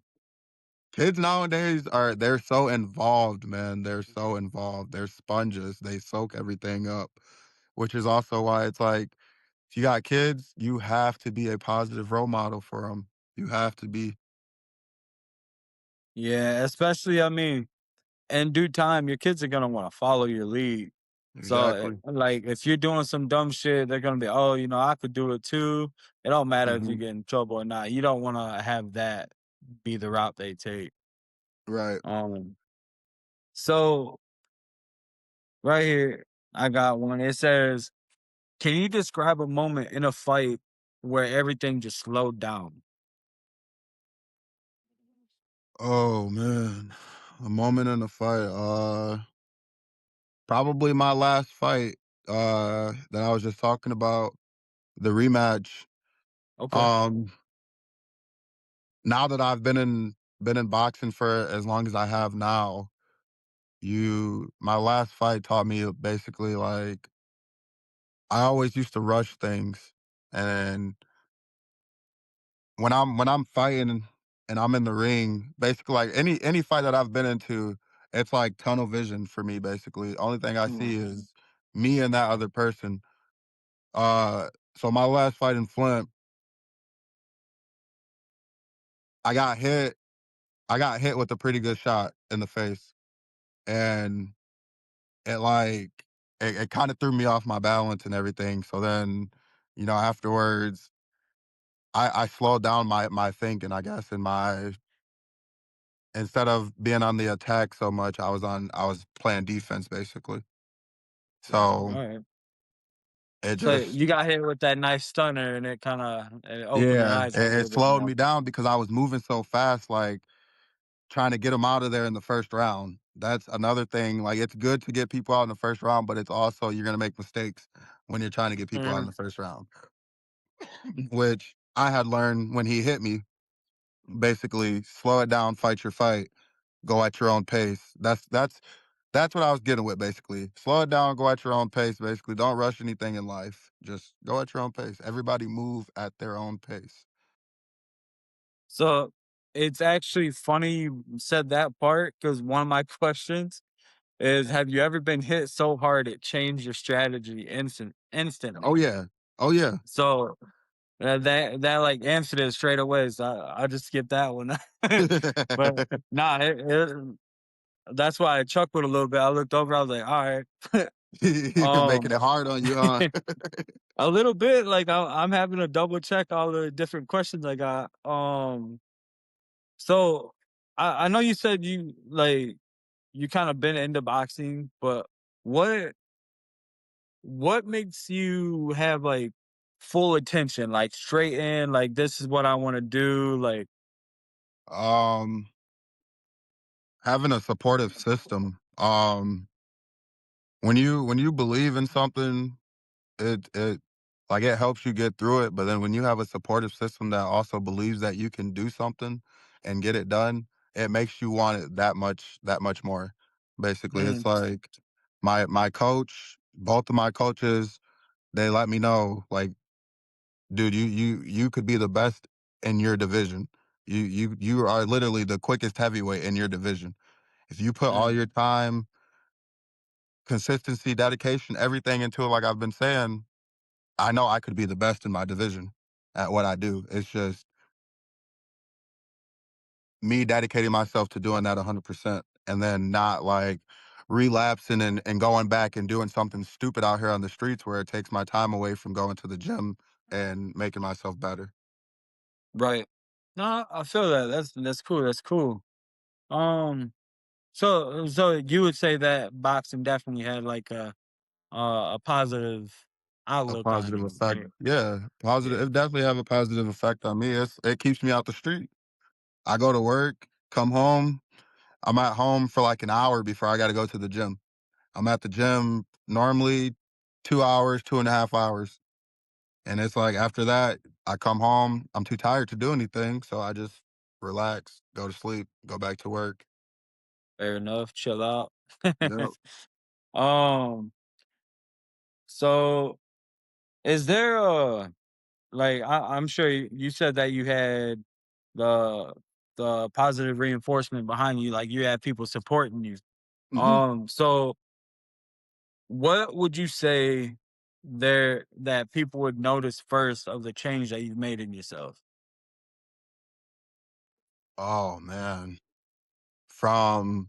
Speaker 2: kids nowadays they're so involved, man, they're so involved, they're sponges, they soak everything up, which is also why it's like If you got kids, you have to be a positive role model for them. You have to be.
Speaker 1: Yeah, especially, I mean, in due time, your kids are gonna wanna follow your lead. So,
Speaker 2: Exactly.
Speaker 1: like, if you're doing some dumb shit, they're gonna be, "Oh, I could do it too." It don't matter if you
Speaker 2: Mhm.
Speaker 1: get in trouble or not. You don't wanna have that be the route they take.
Speaker 2: Right.
Speaker 1: Um, so right here, I got one. It says, "Can you describe a moment in a fight where everything just slowed down?"
Speaker 2: Oh, man. A moment in a fight, probably my last fight, that I was just talking about, the rematch.
Speaker 1: Okay.
Speaker 2: Um, Now that I've been in boxing for as long as I have now, you my last fight taught me basically, like, I always used to rush things, and when I'm fighting and I'm in the ring, basically, like, any fight that I've been into, it's like tunnel vision for me, basically. Only thing I
Speaker 1: Mm,
Speaker 2: see is me and that other person. Uh, so my last fight in Flint, I got hit I got hit with a pretty good shot in the face, and it, like, it kinda threw me off my balance and everything, so then, afterwards, I slowed down my thinking, I guess, and my instead of being on the attack so much, I was playing defense, basically.
Speaker 1: damn,
Speaker 2: So,
Speaker 1: alright.
Speaker 2: it
Speaker 1: So
Speaker 2: just
Speaker 1: you got hit with that nice stunner and it opened your
Speaker 2: yeah,
Speaker 1: eyes up a
Speaker 2: it
Speaker 1: little bit
Speaker 2: slowed
Speaker 1: more.
Speaker 2: me down because I was moving so fast, like, trying to get them out of there in the first round. That's another thing, like, it's good to get people out in the first round, but it's also you're gonna make mistakes when you're trying to get people out in
Speaker 1: Mhm.
Speaker 2: the first round, which I had learned when he hit me. Basically, slow it down, fight your fight, go at your own pace. That's what I was getting with, basically. Slow it down, go at your own pace, basically. Don't rush anything in life. Just go at your own pace. Everybody move at their own pace.
Speaker 1: So it's actually funny you said that part because one of my questions is, have you ever been hit so hard it changed your strategy
Speaker 2: Oh,
Speaker 1: instantly?
Speaker 2: yeah. Oh, yeah.
Speaker 1: So that like answered it straight away. So I just skipped that one. But nah, that's why I chuckled a little bit. I looked over, I was like, all right.
Speaker 2: Making
Speaker 1: um
Speaker 2: it hard on you, huh?
Speaker 1: a little bit like I'm having to double check all the different questions I got. So I know you said you kind of been into boxing, but what what makes you have like full attention, like straight in, like this is what I want to do, like
Speaker 2: Um, Having a supportive system. When you believe in something, it like, it helps you get through it, but then when you have a supportive system that also believes that you can do something and get it done, it makes you want it that much more. Basically, it's
Speaker 1: mm,
Speaker 2: like my coach, both of my coaches, they let me know, like, "Dude, you could be the best in your division. You are literally the quickest heavyweight in your division. If you put all
Speaker 1: mm.
Speaker 2: your time, consistency, dedication, everything into it, like I've been saying, I know I could be the best in my division at what I do. It's just me dedicating myself to doing that 100% and then not, like, relapsing and going back and doing something stupid out here on the streets where it takes my time away from going to the gym and making myself better.
Speaker 1: Right. No, I feel that. That's cool. That's cool. Um, so you would say that boxing definitely had like a positive
Speaker 2: A
Speaker 1: outlook on
Speaker 2: positive
Speaker 1: you,
Speaker 2: effect.
Speaker 1: right?
Speaker 2: Yeah,
Speaker 1: Yeah.
Speaker 2: positive. It definitely have a positive effect on me. It keeps me out the street. I go to work, come home. I'm at home for like an hour before I got to go to the gym. I'm at the gym normally 2 hours, 2.5 hours. And it's like after that, I come home. I'm too tired to do anything. So I just relax, go to sleep, go back to work.
Speaker 1: Fair enough. Chill out.
Speaker 2: Yep.
Speaker 1: um, so is there a like I'm sure you said that you had the the positive reinforcement behind you, like you had people supporting you.
Speaker 2: Hmm.
Speaker 1: So what would you say? that people would notice first of the change that you've made in yourself?
Speaker 2: Oh man. From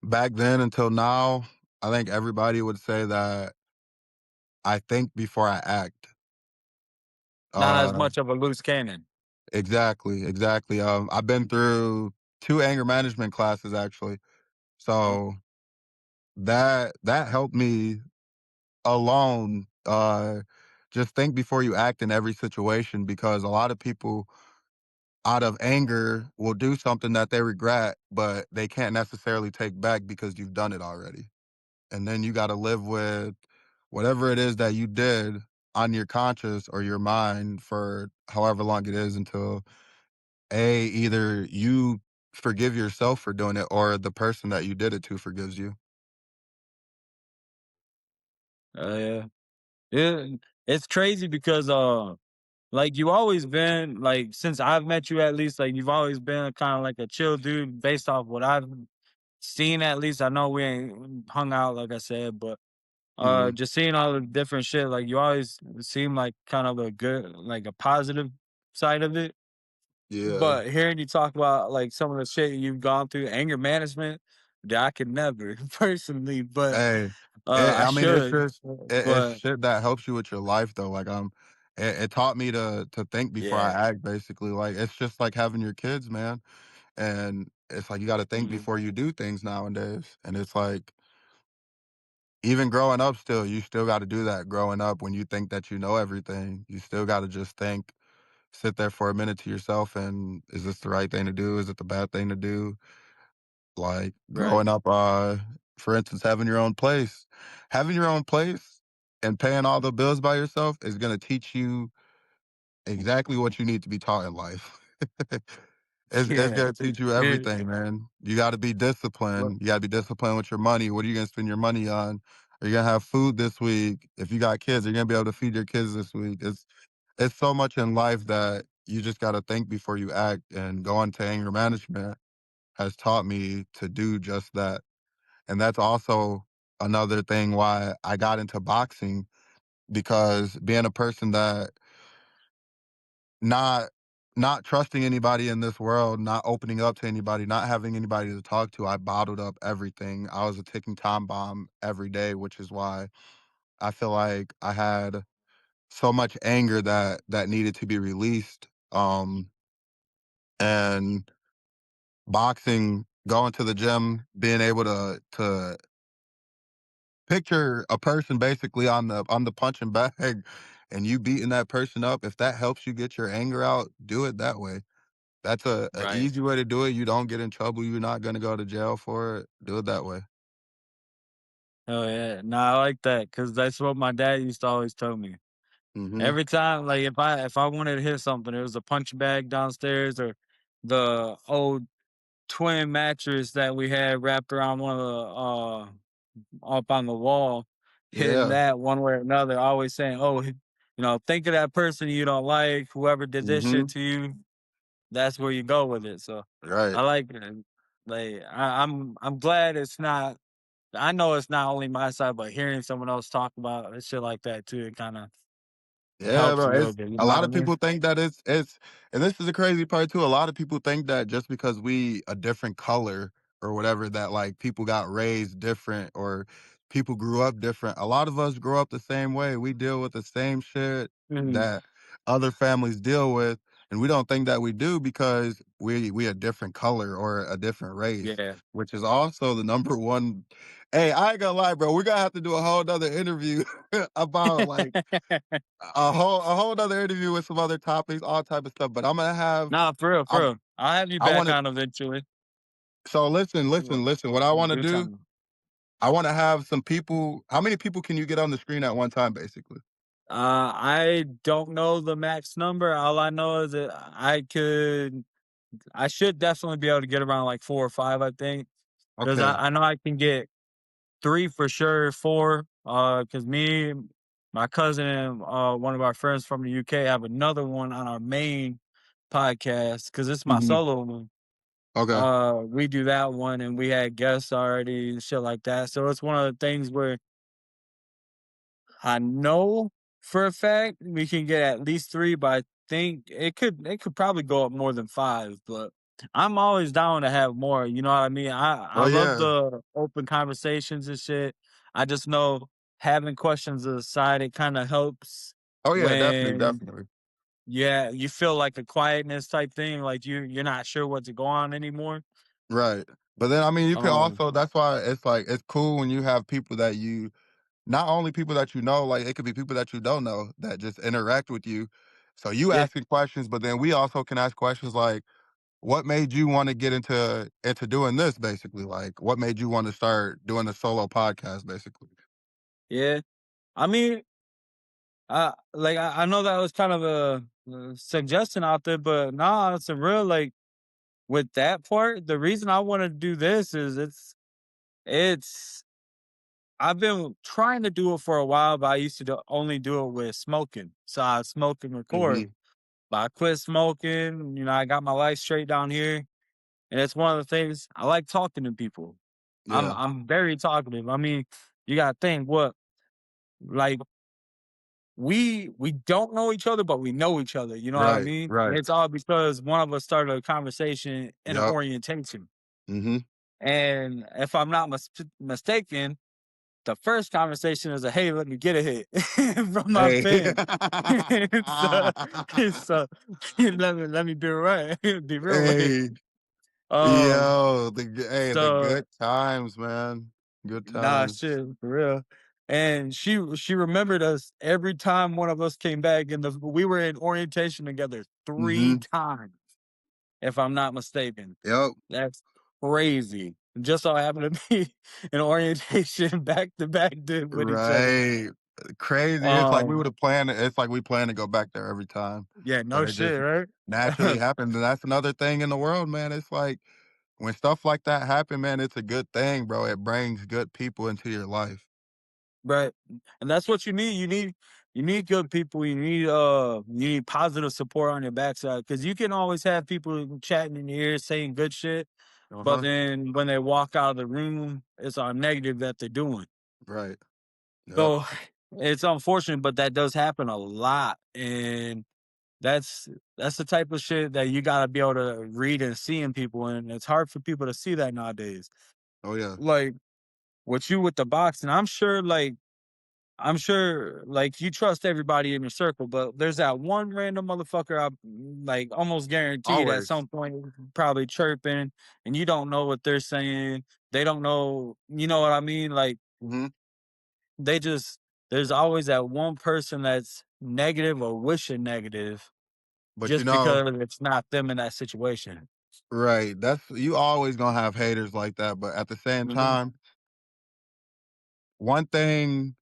Speaker 2: back then until now, I think everybody would say that I think before I act.
Speaker 1: Not as
Speaker 2: Uh
Speaker 1: much of a loose cannon.
Speaker 2: exactly, exactly. I've been through 2 anger management classes actually.
Speaker 1: Uh,
Speaker 2: So that helped me alone, just think before you act in every situation because a lot of people out of anger will do something that they regret, but they can't necessarily take back because you've done it already. And then you got to live with whatever it is that you did on your conscious or your mind for however long it is until either you forgive yourself for doing it or the person that you did it to forgives you.
Speaker 1: yeah. Yeah, it's crazy because, like, you always been like, since I've met you at least, like, you've always been kinda like a chill dude based off what I've seen at least. I know we ain't hung out, like I said, but,
Speaker 2: Mhm.
Speaker 1: just seeing all the different shit, like, you always seem like kind of a good like, a positive side of it.
Speaker 2: Yeah.
Speaker 1: But hearing you talk about, like, some of the shit you've gone through, anger management, that I could never personally, but,
Speaker 2: Hey,
Speaker 1: I
Speaker 2: I mean, it's
Speaker 1: should,
Speaker 2: just it's
Speaker 1: but
Speaker 2: shit that helps you with your life though. Like it taught me to think before I
Speaker 1: yeah.
Speaker 2: act. Basically, like it's just like having your kids, man. And it's like you got to think
Speaker 1: Mhm.
Speaker 2: before you do things nowadays. And it's like even growing up, still you still got to do that. Growing up, when you think that you know everything, you still got to just think, sit there for a minute to yourself, and is this the right thing to do? Is it the bad thing to do? Like,
Speaker 1: Right.
Speaker 2: growing up, for instance, having your own place and paying all the bills by yourself is gonna teach you exactly what you need to be taught in life. It's
Speaker 1: Yeah.
Speaker 2: gonna teach you
Speaker 1: It
Speaker 2: everything, man. You gotta be
Speaker 1: what
Speaker 2: disciplined. You gotta be disciplined with your money. What are you gonna spend your money on? Are you gonna have food this week? If you got kids, are you gonna be able to feed your kids this week? It's so much in life that you just gotta think before you act, and going to anger management has taught me to do just that. And that's also another thing why I got into boxing because being a person that not not trusting anybody in this world, not opening up to anybody, not having anybody to talk to, I bottled up everything. I was a ticking time bomb every day, which is why I feel like I had so much anger that needed to be released. And boxing, going to the gym, being able to picture a person basically on the punching bag and you beating that person up. If that helps you get your anger out, do it that way. That's a
Speaker 1: right.
Speaker 2: easy way to do it. You don't get in trouble. You're not gonna go to jail for it. Do it that way.
Speaker 1: Oh, yeah. No, I like that because that's what my dad used to always tell me.
Speaker 2: Mhm.
Speaker 1: Every time, like, if I wanted to hit something, it was a punch bag downstairs or the old twin mattress that we had wrapped around one of the, up on the wall, hitting
Speaker 2: Yeah.
Speaker 1: that one way or another, always saying, "Oh, think of that person you don't like, whoever did this shit
Speaker 2: Mhm.
Speaker 1: to you, that's where you go with it." So
Speaker 2: Right.
Speaker 1: I like it. Like I'm glad it's not. I know it's not only my side, but hearing someone else talk about it, shit like that too, it kind of
Speaker 2: Yeah,
Speaker 1: helps a
Speaker 2: bro.
Speaker 1: little
Speaker 2: It's
Speaker 1: bit. You
Speaker 2: a
Speaker 1: know
Speaker 2: lot
Speaker 1: what I
Speaker 2: of
Speaker 1: mean?
Speaker 2: people think that and this is the crazy part too. A lot of people think that just because we a different color or whatever, that like people got raised different or people grew up different. A lot of us grow up the same way. We deal with the same shit
Speaker 1: Mhm.
Speaker 2: that other families deal with, and we don't think that we do because we a different color or a different race,
Speaker 1: Yeah.
Speaker 2: which is also the number one. Hey, I ain't gonna lie, bro. We're gonna have to do a whole nother interview about like a whole other interview with some other topics, all type of stuff. But I'm gonna have
Speaker 1: Nah, for real, for
Speaker 2: I'm
Speaker 1: real. I'll have you
Speaker 2: I
Speaker 1: back
Speaker 2: wanna
Speaker 1: on eventually.
Speaker 2: so listen,
Speaker 1: Well,
Speaker 2: listen, listen. What I
Speaker 1: in
Speaker 2: wanna
Speaker 1: due
Speaker 2: do,
Speaker 1: time.
Speaker 2: I wanna have some people. How many people can you get on the screen at one time, basically?
Speaker 1: I don't know the max number. All I know is that I should definitely be able to get around like 4 or 5, I think. Because
Speaker 2: Okay.
Speaker 1: I know I can get 3 for sure, 4, because me, my cousin, and, one of our friends from the UK have another one on our main podcast. Because it's my
Speaker 2: Mhm.
Speaker 1: solo one.
Speaker 2: Okay.
Speaker 1: We do that one, and we had guests already and shit like that, so it's one of the things where I know for a fact we can get at least 3, but I think it could probably go up more than 5, but I'm always down to have more, you know what I mean? I
Speaker 2: Oh,
Speaker 1: love
Speaker 2: yeah.
Speaker 1: the open conversations and shit. I just know having questions aside, it kinda helps
Speaker 2: Oh, yeah, definitely,
Speaker 1: when
Speaker 2: definitely.
Speaker 1: yeah, you feel like a quietness type thing, like you're not sure what to go on anymore.
Speaker 2: Right. But then, I mean, you can
Speaker 1: Um,
Speaker 2: also that's why it's like, it's cool when you have people that you not only people that you know, like, it could be people that you don't know that just interact with you. So you
Speaker 1: yeah,
Speaker 2: asking questions, but then we also can ask questions like, "What made you wanna get into doing this?" Basically, like, "What made you wanna start doing a solo podcast?" Basically.
Speaker 1: yeah. I mean, like I know that was kind of a suggestion out there, but nah, it's a real like with that part. The reason I want to do this is it's I've been trying to do it for a while, but I used to only do it with smoking. So I smoke and record,
Speaker 2: Mhm.
Speaker 1: but I quit smoking. You know, I got my life straight down here, and it's one of the things I like talking to people. I'm
Speaker 2: Yeah.
Speaker 1: I'm very talkative. I mean, you gotta think what like we don't know each other, but we know each other, you know what I
Speaker 2: Right,
Speaker 1: mean? And
Speaker 2: right.
Speaker 1: it's all because one of us started a conversation in an
Speaker 2: Yep.
Speaker 1: orientation.
Speaker 2: Mhm.
Speaker 1: And if I'm not mistaken, the first conversation is a hey, let me get a hit from my
Speaker 2: Hey.
Speaker 1: pen. It's let me be right, be real with you.
Speaker 2: Hey.
Speaker 1: Um,
Speaker 2: Yo, the
Speaker 1: so
Speaker 2: good times, man. Good
Speaker 1: nah,
Speaker 2: times.
Speaker 1: shit, for real. And she remembered us every time one of us came back, and we were in orientation together 3
Speaker 2: Mhm.
Speaker 1: times, if I'm not mistaken.
Speaker 2: Yep.
Speaker 1: That's crazy. Just so happened to be in orientation back to back with each other.
Speaker 2: Right. Crazy.
Speaker 1: Um,
Speaker 2: It's like we plan to go back there every time,
Speaker 1: yeah,
Speaker 2: but
Speaker 1: no
Speaker 2: it just
Speaker 1: shit, right?
Speaker 2: naturally happens, and that's another thing in the world, man. It's like when stuff like that happen, man, it's a good thing, bro. It brings good people into your life.
Speaker 1: Right. And that's what you need. You need good people. You need positive support on your backside because you can always have people chatting in your ear saying good shit, but
Speaker 2: Uh-huh.
Speaker 1: then when they walk out of the room, it's all negative that they're doing.
Speaker 2: Right. Yep.
Speaker 1: So it's unfortunate, but that does happen a lot. And that's that's the type of shit that you gotta be able to read and see in people. And it's hard for people to see that nowadays.
Speaker 2: Oh, yeah.
Speaker 1: Like with you with the boxing, I'm sure, like, you trust everybody in your circle, but there's that one random motherfucker like, almost guaranteed at
Speaker 2: Always.
Speaker 1: some point probably chirping, and you don't know what they're saying. They don't know, you know what I mean? Like,
Speaker 2: Mhm.
Speaker 1: they just there's always that one person that's negative or wishing negative
Speaker 2: But,
Speaker 1: just because it's not them in that situation.
Speaker 2: right, that's you always gonna have haters like that, but at the same
Speaker 1: Mhm.
Speaker 2: time, one thing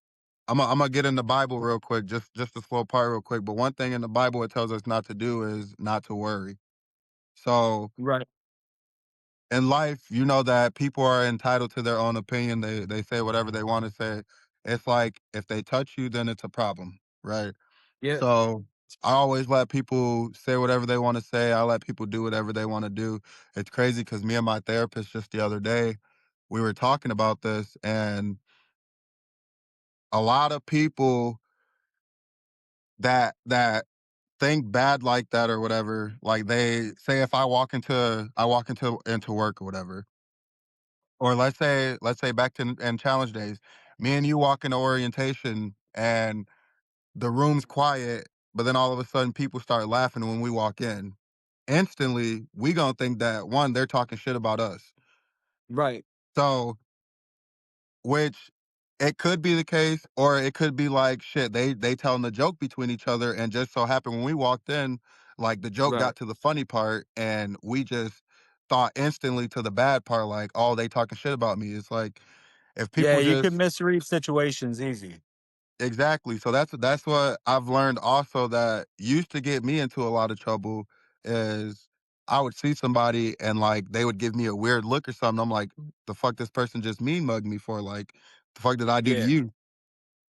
Speaker 2: Imma get in the Bible real quick, just a slow part real quick, but one thing in the Bible it tells us not to do is not to worry. So,
Speaker 1: Right.
Speaker 2: in life, you know that people are entitled to their own opinion, they say whatever they wanna say. It's like, if they touch you, then it's a problem, right?
Speaker 1: Yeah.
Speaker 2: So, I always let people say whatever they wanna say, I let people do whatever they wanna do. It's crazy because me and my therapist just the other day, we were talking about this, and a lot of people that think bad like that or whatever, like, they say if I walk into work or whatever, or let's say back to in challenge days, me and you walk into orientation and the room's quiet, but then all of a sudden people start laughing when we walk in. Instantly, we gonna think that, 1, they're talking shit about us.
Speaker 1: Right.
Speaker 2: So, which it could be the case, or it could be like, shit, they telling the joke between each other, and just so happened when we walked in, like, the joke
Speaker 1: Right.
Speaker 2: got to the funny part, and we just thought instantly to the bad part, like, "Oh, they talking shit about me." It's like, if
Speaker 1: Yeah,
Speaker 2: people
Speaker 1: you can
Speaker 2: just
Speaker 1: misread situations easy.
Speaker 2: exactly. So that's what I've learned also that used to get me into a lot of trouble is I would see somebody and, like, they would give me a weird look or something. I'm like, "The fuck this person just mean mugged me for? Like, the fuck did I do to
Speaker 1: Yeah.
Speaker 2: you?"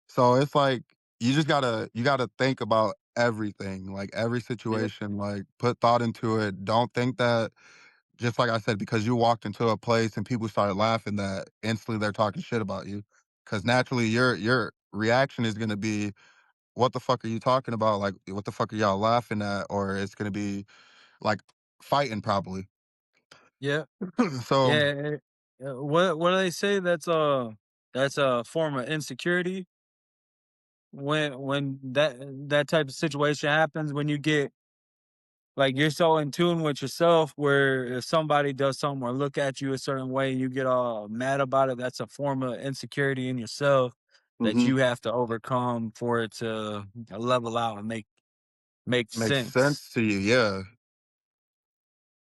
Speaker 2: So it's like you gotta think about everything, like every
Speaker 1: Yeah.
Speaker 2: situation, like put thought into it. Don't think that just like I said, because you walked into a place and people started laughing that instantly they're talking shit about you. Cause naturally reaction is gonna be, "What the fuck are you talking about?" Like, "What the fuck are y'all laughing at?" Or it's gonna be, like, fighting probably.
Speaker 1: Yeah.
Speaker 2: So
Speaker 1: Yeah. What do they say? That's a form of insecurity when that type of situation happens, when you get like, you're so in tune with yourself where if somebody does something or look at you a certain way and you get all mad about it, that's a form of insecurity in yourself that
Speaker 2: mhm,
Speaker 1: you have to overcome for it to level out and make
Speaker 2: makes
Speaker 1: sense.
Speaker 2: sense to you, yeah.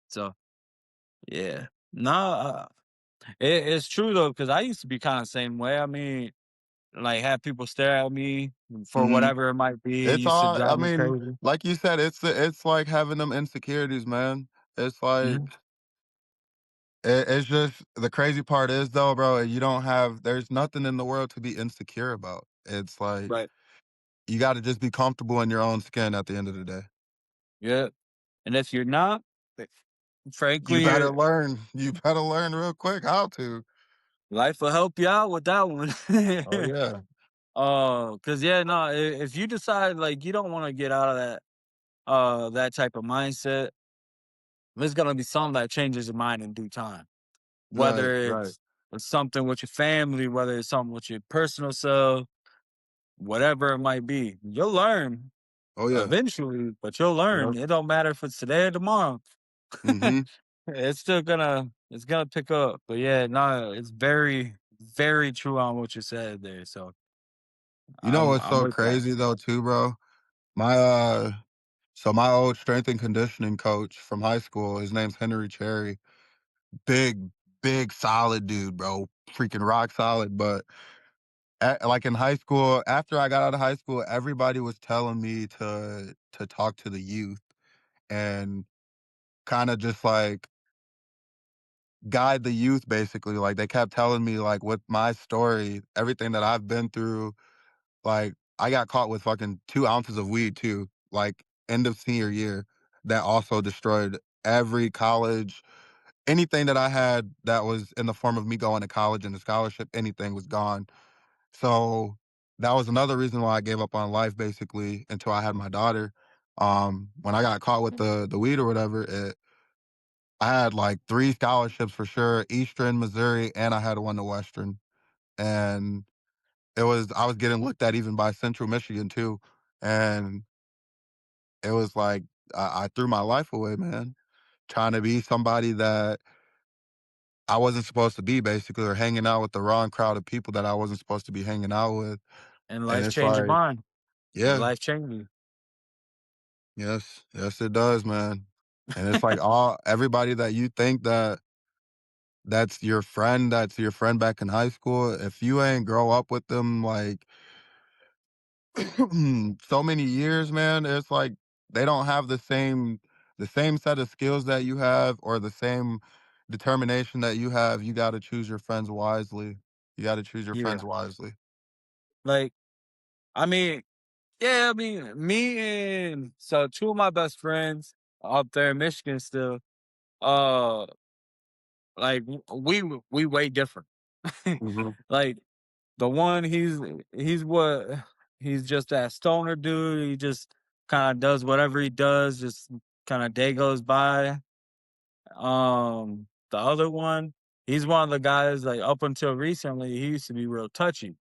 Speaker 1: So yeah. No, it's true though, because I used to be kind of same way. I mean, like have people stare at me for
Speaker 2: Mhm.
Speaker 1: whatever it might be. It
Speaker 2: It's
Speaker 1: used to
Speaker 2: all I
Speaker 1: drive me
Speaker 2: mean,
Speaker 1: crazy.
Speaker 2: like you said, it's like having them insecurities, man. It's like
Speaker 1: Mhm.
Speaker 2: it's just the crazy part is though, bro, you don't have there's nothing in the world to be insecure about. It's like
Speaker 1: Right.
Speaker 2: you gotta just be comfortable in your own skin at the end of the day.
Speaker 1: Yeah. And if you're not, eh,
Speaker 2: You
Speaker 1: frankly,
Speaker 2: better learn. You better learn real quick how to.
Speaker 1: life will help you out with that one.
Speaker 2: Oh yeah.
Speaker 1: Cause yeah, no, if you decide like you don't want to get out of that type of mindset, there's gonna be something that changes your mind in due time.
Speaker 2: Right,
Speaker 1: Whether
Speaker 2: right.
Speaker 1: it's something with your family, whether it's something with your personal self, whatever it might be, you'll learn
Speaker 2: Oh yeah.
Speaker 1: eventually, but you'll learn.
Speaker 2: Yep.
Speaker 1: It don't matter if it's today or tomorrow.
Speaker 2: Mhm.
Speaker 1: It's gonna pick up. But yeah, no, it's very, very true on what you said there. So
Speaker 2: You know what's
Speaker 1: I'm
Speaker 2: so
Speaker 1: with that.
Speaker 2: crazy though too, bro? My so my old strength and conditioning coach from high school, his name's Henry Cherry. Big, big, solid dude, bro. Freaking rock solid. But like in high school, after I got out of high school, everybody was telling me to talk to the youth and kind of just like guide the youth basically. Like they kept telling me like with my story, everything that I've been through, like I got caught with fucking 2 ounces of weed too, like end of senior year, that also destroyed every college. Anything that I had that was in the form of me going to college and a scholarship, anything was gone. So that was another reason why I gave up on life basically until I had my daughter. When I got caught with the weed or whatever, I had like 3 scholarships for sure, Eastern, Missouri, and I had one to Western. And I was getting looked at even by Central Michigan too. And it was like I threw my life away, man, trying to be somebody that I wasn't supposed to be basically, or hanging out with the wrong crowd of people that I wasn't supposed to be hanging out with.
Speaker 1: And
Speaker 2: And
Speaker 1: life
Speaker 2: it's
Speaker 1: change your
Speaker 2: like,
Speaker 1: mind.
Speaker 2: yeah,
Speaker 1: Life changes.
Speaker 2: yes, yes, it does, man. And it's like all everybody that you think that's your friend back in high school. If you ain't grow up with them like so many years, man, it's like they don't have the same set of skills that you have or the same determination that you have. You got to choose your friends wisely. You got to choose your
Speaker 1: Yeah.
Speaker 2: friends wisely.
Speaker 1: Like, I mean, yeah, I mean, me and so two of my best friends up there in Michigan still, uh, like we way different.
Speaker 2: Mhm.
Speaker 1: Like the one he's what he's just that stoner dude. He just kind of does whatever he does, just kind of day goes by. The other one, he's one of the guys like up until recently, he used to be real touchy.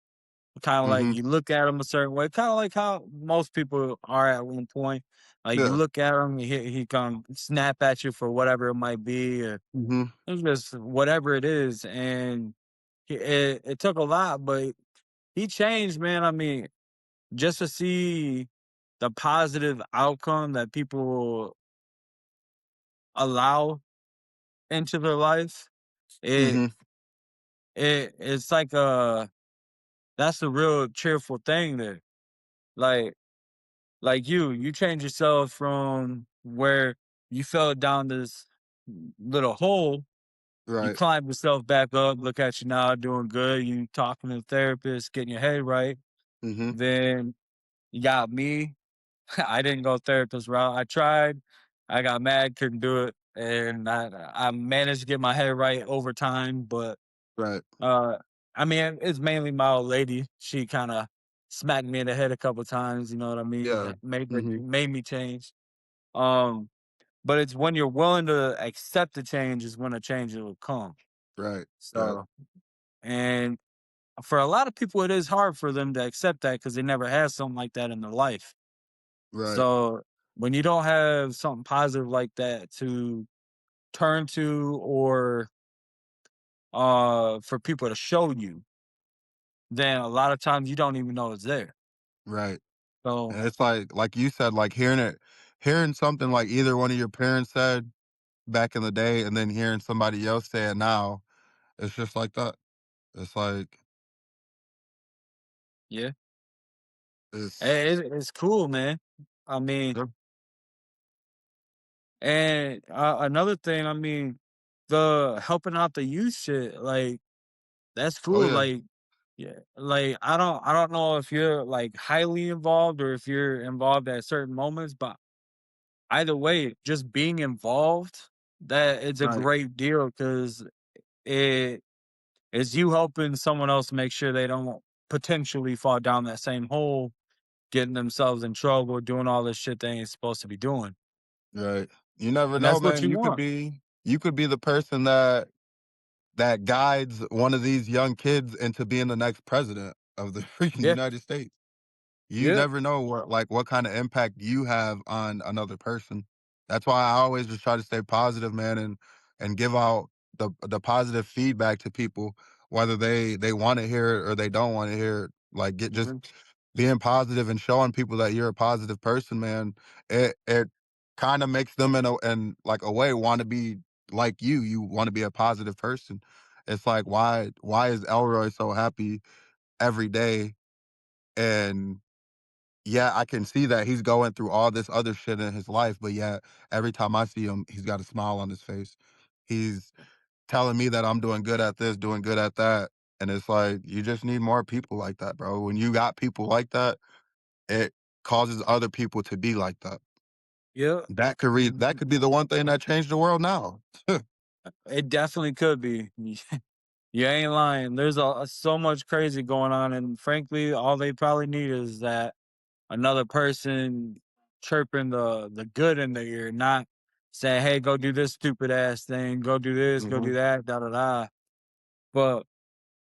Speaker 1: Kind of like
Speaker 2: Mhm.
Speaker 1: you look at him a certain way, kind of like how most people are at one point. Like you
Speaker 2: Yeah.
Speaker 1: look at him, he can snap at you for whatever it might be, or
Speaker 2: Mhm.
Speaker 1: it's just whatever it is. And it took a lot, but he changed, man. I mean, just to see the positive outcome that people allow into their life, it
Speaker 2: Mhm.
Speaker 1: it's like that's the real cheerful thing there. Like you change yourself from where you fell down this little hole, you
Speaker 2: Right.
Speaker 1: climb yourself back up, look at you now doing good, you talking to the therapist, getting your head right.
Speaker 2: Mhm.
Speaker 1: Then you got me. I didn't go therapist route. I tried. I got mad, couldn't do it. And I managed to get my head right over time. But
Speaker 2: Right.
Speaker 1: uh I mean it's mainly my old lady. She kinda smacked me in the head a couple times, you know what I mean?
Speaker 2: Yeah.
Speaker 1: That
Speaker 2: Mhm.
Speaker 1: made me change. Um, but it's when you're willing to accept the change is when a change will come.
Speaker 2: Right. Yep.
Speaker 1: So, and for a lot of people, it is hard for them to accept that because they never had something like that in their life.
Speaker 2: Right.
Speaker 1: So when you don't have something positive like that to turn to, or for people to show you, then a lot of times you don't even know it's there.
Speaker 2: Right.
Speaker 1: So
Speaker 2: And it's like you said, like hearing something like either one of your parents said back in the day and then hearing somebody else say it now, it's just like that. It's like
Speaker 1: yeah,
Speaker 2: it's
Speaker 1: it's cool, man. I mean,
Speaker 2: yep.
Speaker 1: and another thing, I mean, the helping out the youth shit, like that's
Speaker 2: Oh
Speaker 1: cool.
Speaker 2: yeah.
Speaker 1: Like, yeah, like I don't know if you're like highly involved or if you're involved at certain moments, but either way, just being involved, that it's a
Speaker 2: Right.
Speaker 1: great deal because it is you helping someone else make sure they don't potentially fall down that same hole, getting themselves in trouble, doing all this shit they ain't supposed to be doing.
Speaker 2: Right. You never
Speaker 1: And
Speaker 2: know,
Speaker 1: that's what
Speaker 2: man.
Speaker 1: you want.
Speaker 2: You could be the person that guides one of these young kids into being the next president of the freaking
Speaker 1: Yeah.
Speaker 2: United States. You
Speaker 1: Yeah.
Speaker 2: never know what kind of impact you have on another person. That's why I always just try to stay positive, man, and give out the positive feedback to people, whether they want to hear it or they don't want to hear it. Like get just
Speaker 1: Mhm.
Speaker 2: being positive and showing people that you're a positive person, man. It kind of makes them in like a way want to be like you. You want to be a positive person. It's like why is Elroy so happy every day? And yeah, I can see that he's going through all this other shit in his life, but yeah, every time I see him, he's got a smile on his face. He's telling me that I'm doing good at this, doing good at that. And it's like, you just need more people like that, bro. When you got people like that, it causes other people to be like that.
Speaker 1: Yeah.
Speaker 2: That could be the one thing that changed the world now.
Speaker 1: It definitely could be. You ain't lying. There's so much crazy going on, and frankly, all they probably need is that another person chirping the good in their ear, not saying, "Hey, go do this stupid ass thing. Go do this. Go
Speaker 2: Mhm.
Speaker 1: do that." Da da da. But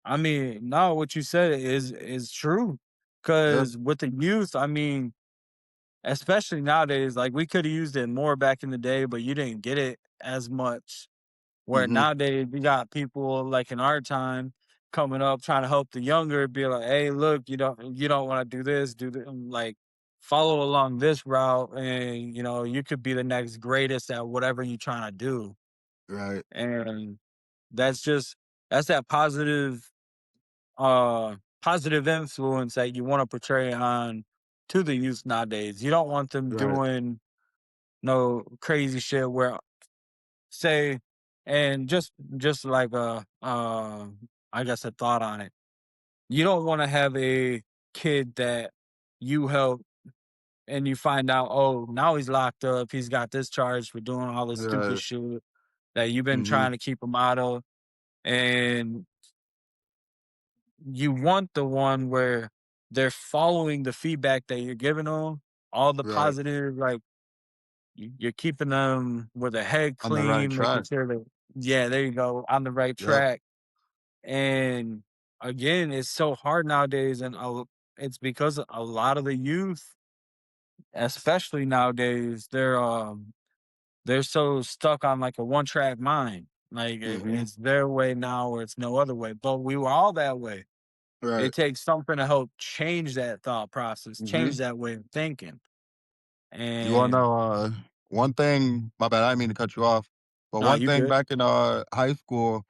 Speaker 1: I mean, no, what you said is true.
Speaker 2: Yeah.
Speaker 1: Because with the youth, I mean, especially nowadays, like we could have used it more back in the day, but you didn't get it as much. Where
Speaker 2: Mhm.
Speaker 1: nowadays we got people like in our time coming up trying to help the younger, be like, "Hey, look, you don't want to do this, like follow along this route, and you could be the next greatest at whatever you're trying to do."
Speaker 2: Right.
Speaker 1: And that's just that's that positive influence that you want to portray on to the youth nowadays. You don't want them
Speaker 2: Right.
Speaker 1: doing no crazy shit where say and just like I guess a thought on it. You don't want to have a kid that you help and you find out, oh, now he's locked up. He's got this charge for doing all this stupid
Speaker 2: Right.
Speaker 1: shit that you've been
Speaker 2: Mhm.
Speaker 1: trying to keep him out of. And you want the one where they're following the feedback that you're giving them, all the
Speaker 2: Right.
Speaker 1: positive, like you're keeping them with their head
Speaker 2: On the right
Speaker 1: clean, making
Speaker 2: track.
Speaker 1: sure that, yeah, there you go, on the right
Speaker 2: Yep.
Speaker 1: track. And again, it's so hard nowadays, and it's because a lot of the youth, especially nowadays, they're so stuck on like a one track mind. Like
Speaker 2: Mhm.
Speaker 1: it's their way now, or it's no other way. But we were all that way.
Speaker 2: Right.
Speaker 1: It takes something to help change that thought process, change
Speaker 2: Mhm.
Speaker 1: that way of thinking.
Speaker 2: You wanna
Speaker 1: And
Speaker 2: know, one thing my bad, I didn't mean to cut you off, but
Speaker 1: no,
Speaker 2: one
Speaker 1: you
Speaker 2: thing
Speaker 1: good.
Speaker 2: back in, high school,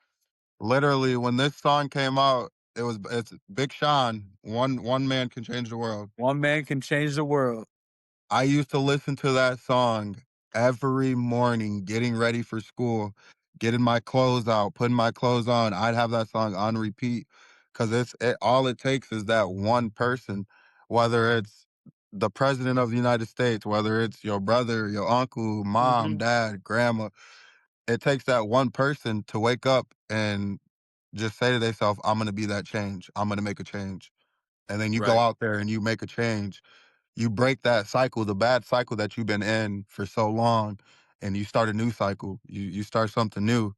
Speaker 2: literally, when this song came out, it's Big Sean, "One Man Can Change the World."
Speaker 1: One man can change the world.
Speaker 2: I used to listen to that song every morning, getting ready for school, getting my clothes out, putting my clothes on. I'd have that song on repeat because all it takes is that one person, whether it's the president of the United States, whether it's your brother, your uncle, mom,
Speaker 1: Hmm.
Speaker 2: dad, grandma. It takes that one person to wake up and just say to themselves, I'm going to be that change. I'm going to make a change. and then you go
Speaker 1: Right.
Speaker 2: out there and you make a change. You break that cycle, the bad cycle that you've been in for so long, and you start a new cycle. You start something new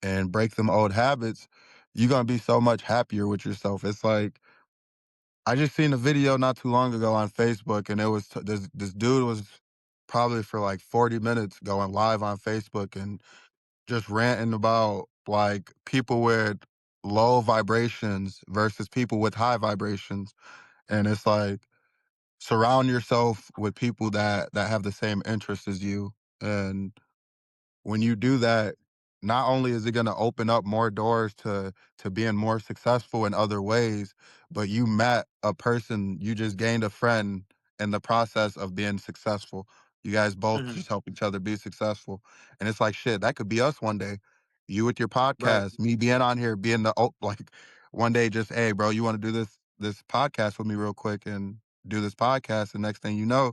Speaker 2: and break them old habits. You're gonna be so much happier with yourself. It's like I just seen a video not too long ago on Facebook, and it was this dude was probably for like 40 minutes going live on Facebook and just ranting about like people with low vibrations versus people with high vibrations. And it's like surround yourself with people that have the same interests as you. And when you do that, not only is it going to open up more doors to being more successful in other ways, but you met a person, you just gained a friend in the process of being successful. You guys both
Speaker 1: Mhm.
Speaker 2: just help each other be successful. And it's like shit, that could be us one day. You with your
Speaker 1: Right.
Speaker 2: podcast, me being on here, being the like one day just, hey bro, you want to do this podcast with me real quick and do this podcast. And next thing you know,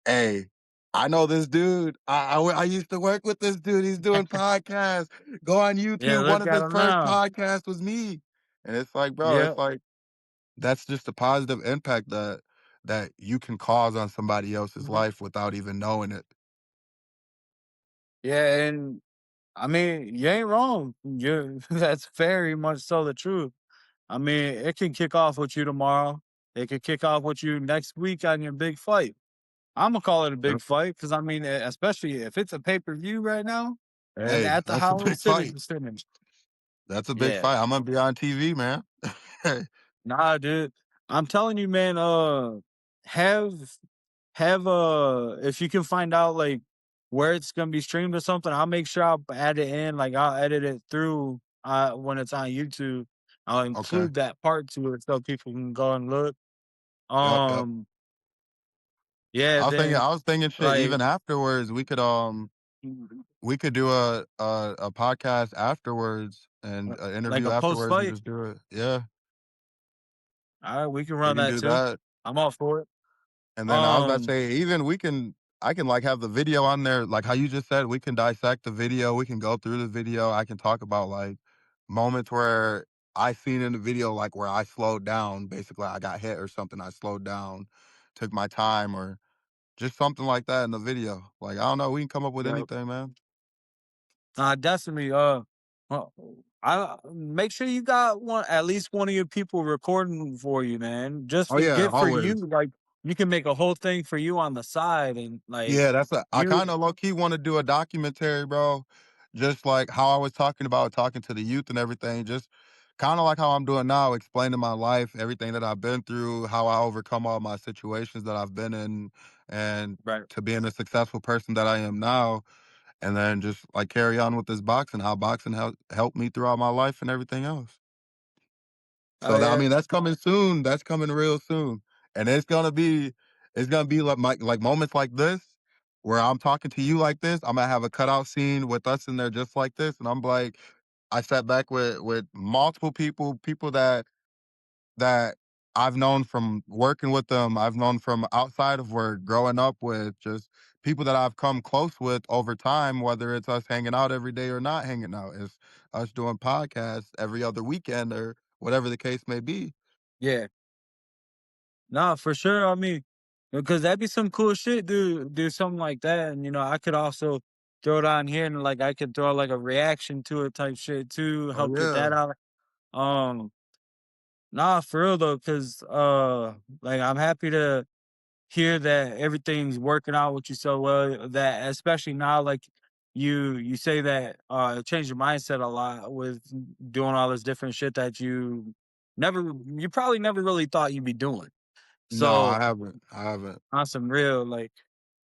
Speaker 2: hey, I know this dude. I used to work with this dude. He's doing podcasts. Go on
Speaker 1: Yeah,
Speaker 2: YouTube. One
Speaker 1: look
Speaker 2: of
Speaker 1: at
Speaker 2: his
Speaker 1: him
Speaker 2: first
Speaker 1: now.
Speaker 2: podcasts was me. And it's like, bro, it's
Speaker 1: Yep.
Speaker 2: like that's just a positive impact that you can cause on somebody else's
Speaker 1: Mhm.
Speaker 2: life without even knowing it.
Speaker 1: Yeah, and I mean, you ain't wrong. You that's very much so the truth. I mean, it can kick off with you tomorrow. It could kick off with you next week on your big fight. Imma call it a big
Speaker 2: Yep.
Speaker 1: fight because I mean, especially if it's a pay-per-view right now and
Speaker 2: Hey,
Speaker 1: at the
Speaker 2: that's a
Speaker 1: Holland
Speaker 2: big
Speaker 1: City
Speaker 2: fight.
Speaker 1: Center.
Speaker 2: That's a big
Speaker 1: Yeah.
Speaker 2: fight. I'm gonna be on TV, man.
Speaker 1: Nah, dude. I'm telling you, man, have if you can find out, like, where it's gonna be streamed or something, I'll make sure I'll add it in, like, I'll edit it through, when it's on YouTube. I'll
Speaker 2: Okay.
Speaker 1: include that part to it so people can go and look.
Speaker 2: Yep, yep.
Speaker 1: Um, yeah, then,
Speaker 2: I was thinking shit
Speaker 1: like
Speaker 2: even afterwards, we could do a podcast afterwards and an
Speaker 1: like
Speaker 2: interview
Speaker 1: a
Speaker 2: afterwards and
Speaker 1: post-fight.
Speaker 2: just do it. Yeah,
Speaker 1: Alright, we can
Speaker 2: we
Speaker 1: run
Speaker 2: can
Speaker 1: that
Speaker 2: do
Speaker 1: too.
Speaker 2: that.
Speaker 1: I'm all for it.
Speaker 2: And then I was about to
Speaker 1: Um,
Speaker 2: say, even I can like have the video on there, like how you just said, we can dissect the video, we can go through the video. I can talk about like moments where I seen in the video, like where I slowed down. Basically, I got hit or something. I slowed down, took my time, or just something like that in the video. Like I don't know, we can come up with
Speaker 1: yeah.
Speaker 2: anything, man.
Speaker 1: Definitely. Well, I make sure you got one, at least one of your people recording for you, man. Just
Speaker 2: Oh
Speaker 1: for
Speaker 2: yeah,
Speaker 1: good for you.
Speaker 2: always.
Speaker 1: Like you can make a whole thing for you on the side, and like
Speaker 2: Yeah, I
Speaker 1: you,
Speaker 2: kinda low key wanna do a documentary, bro. Just like how I was talking about talking to the youth and everything, just kinda like how I'm doing now, explaining my life, everything that I've been through, how I overcome all my situations that I've been in, and
Speaker 1: right?
Speaker 2: to being a successful person that I am now, and then just like carry on with this boxing, how boxing helped me throughout my life and everything else.
Speaker 1: Oh
Speaker 2: So that I
Speaker 1: yeah,
Speaker 2: mean, that's coming soon. That's coming real soon. And it's gonna be like moments like this where I'm talking to you like this. I'm gonna have a cutout scene with us in there just like this. And I'm like, I sat back with multiple people that I've known from working with them, I've known from outside of work, growing up with, just people that I've come close with over time, whether it's us hanging out every day or not hanging out. It's us doing podcasts every other weekend or whatever the case may be.
Speaker 1: yeah. Nah, for sure. I mean, because that'd be some cool shit. Do something like that, and I could also throw it on here, and like I could throw like a reaction to it type shit too.
Speaker 2: Oh
Speaker 1: Help get
Speaker 2: yeah.
Speaker 1: that out. Um, nah, for real though, because like I'm happy to hear that everything's working out with you so well, that especially now, like you say that it changed your mindset a lot with doing all this different shit that you probably never really thought you'd be doing.
Speaker 2: No, I
Speaker 1: So
Speaker 2: haven't. I haven't.
Speaker 1: on some real, like,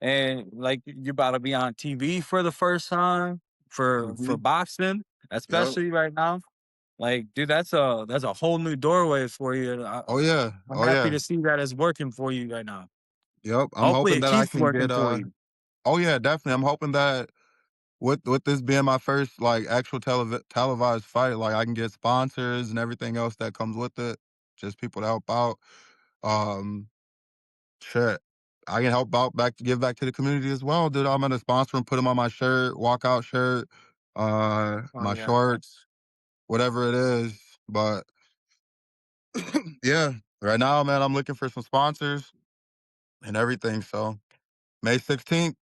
Speaker 1: and like you're about to be on TV for the first time for
Speaker 2: Hmm.
Speaker 1: boxing,
Speaker 2: Yep.
Speaker 1: especially right now. Like, dude, that's a whole new doorway for you. And
Speaker 2: Oh yeah.
Speaker 1: I'm
Speaker 2: Oh
Speaker 1: happy
Speaker 2: yeah.
Speaker 1: to see that it's working for you right now.
Speaker 2: Yep. I'm
Speaker 1: Hopefully,
Speaker 2: hoping
Speaker 1: it
Speaker 2: that I
Speaker 1: keeps
Speaker 2: can
Speaker 1: working
Speaker 2: get
Speaker 1: for you.
Speaker 2: oh yeah, definitely. I'm hoping that with this being my first like actual televised fight, like I can get sponsors and everything else that comes with it, just people to help out. Um, shit, I can help out back to give back to the community as well, dude. I'm gonna sponsor and put them on my shirt, walkout shirt,
Speaker 1: Oh
Speaker 2: my
Speaker 1: yeah.
Speaker 2: shorts, whatever it is. But Yeah. Right now, man, I'm looking for some sponsors and everything. So May 16th,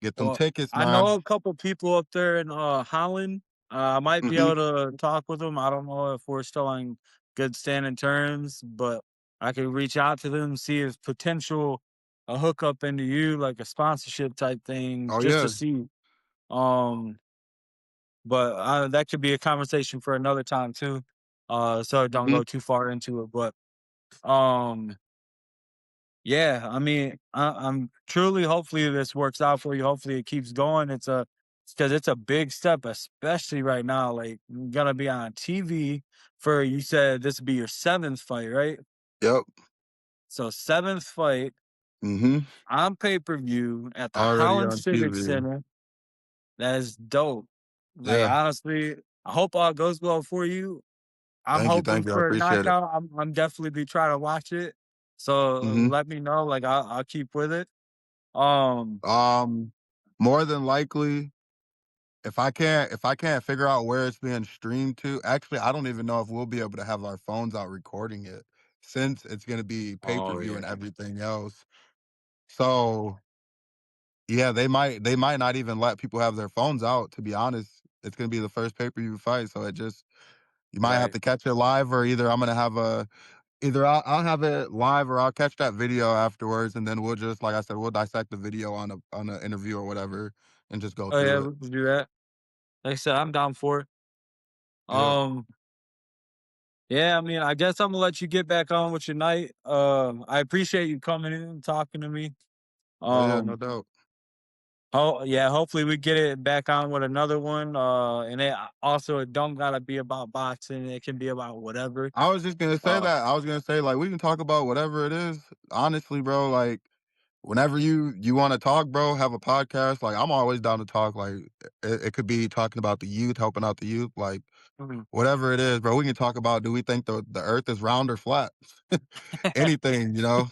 Speaker 2: get them
Speaker 1: Well,
Speaker 2: tickets,
Speaker 1: I know
Speaker 2: man.
Speaker 1: a couple people up there in Holland. I might be
Speaker 2: Hmm.
Speaker 1: able to talk with them. I don't know if we're still on good standing terms, but I could reach out to them, see if potential a hookup into you, like a sponsorship type thing,
Speaker 2: Oh
Speaker 1: just to
Speaker 2: yeah.
Speaker 1: see. Um, but that could be a conversation for another time too. So don't
Speaker 2: Hmm.
Speaker 1: go too far into it. But um, yeah, I mean, I'm truly hopefully this works out for you. Hopefully it keeps going. Because it's a big step, especially right now. Like you're gonna be on TV for you said this would be your seventh fight, right?
Speaker 2: Yep.
Speaker 1: So seventh fight
Speaker 2: Hmm.
Speaker 1: on pay-per-view at the
Speaker 2: Already
Speaker 1: Holland
Speaker 2: on
Speaker 1: Civic
Speaker 2: TV.
Speaker 1: Center. That is dope. Like
Speaker 2: Yeah.
Speaker 1: honestly, I hope all goes well for you. I'm
Speaker 2: Thank you.
Speaker 1: hoping
Speaker 2: Thank you. I
Speaker 1: for a
Speaker 2: appreciate it.
Speaker 1: knockout. I'm definitely be trying to watch it. So
Speaker 2: Hmm.
Speaker 1: let me know. Like I'll keep with it. Um,
Speaker 2: Um, More than likely, if I can't figure out where it's being streamed to, actually, I don't even know if we'll be able to have our phones out recording it since it's gonna be pay per
Speaker 1: oh
Speaker 2: view
Speaker 1: yeah.
Speaker 2: and everything else. So yeah, they might not even let people have their phones out. To be honest, it's gonna be the first pay per view fight, so it just you might have
Speaker 1: Right.
Speaker 2: to catch it live, or either I'm gonna have a either I'll have it live, or I'll catch that video afterwards, and then we'll just like I said, we'll dissect the video on an interview or whatever, and just go
Speaker 1: Oh yeah,
Speaker 2: through it.
Speaker 1: we can do that. Like I said, I'm down for it.
Speaker 2: Yeah.
Speaker 1: Um, yeah, I mean, I guess I'm gonna let you get back on with your night. I appreciate you coming in and talking to me.
Speaker 2: Oh yeah, no
Speaker 1: Um,
Speaker 2: doubt.
Speaker 1: oh yeah, hopefully we get it back on with another one. And also it don't gotta be about boxing. It can be about whatever.
Speaker 2: I was just gonna say
Speaker 1: Uh,
Speaker 2: that. I was gonna say like we can talk about whatever it is. Honestly, bro, like whenever you want to talk, bro, have a podcast. Like I'm always down to talk. Like it could be talking about the youth, helping out the youth, like
Speaker 1: mhm.
Speaker 2: whatever it is, bro. We can talk about, do we think the Earth is round or flat? Anything, you know.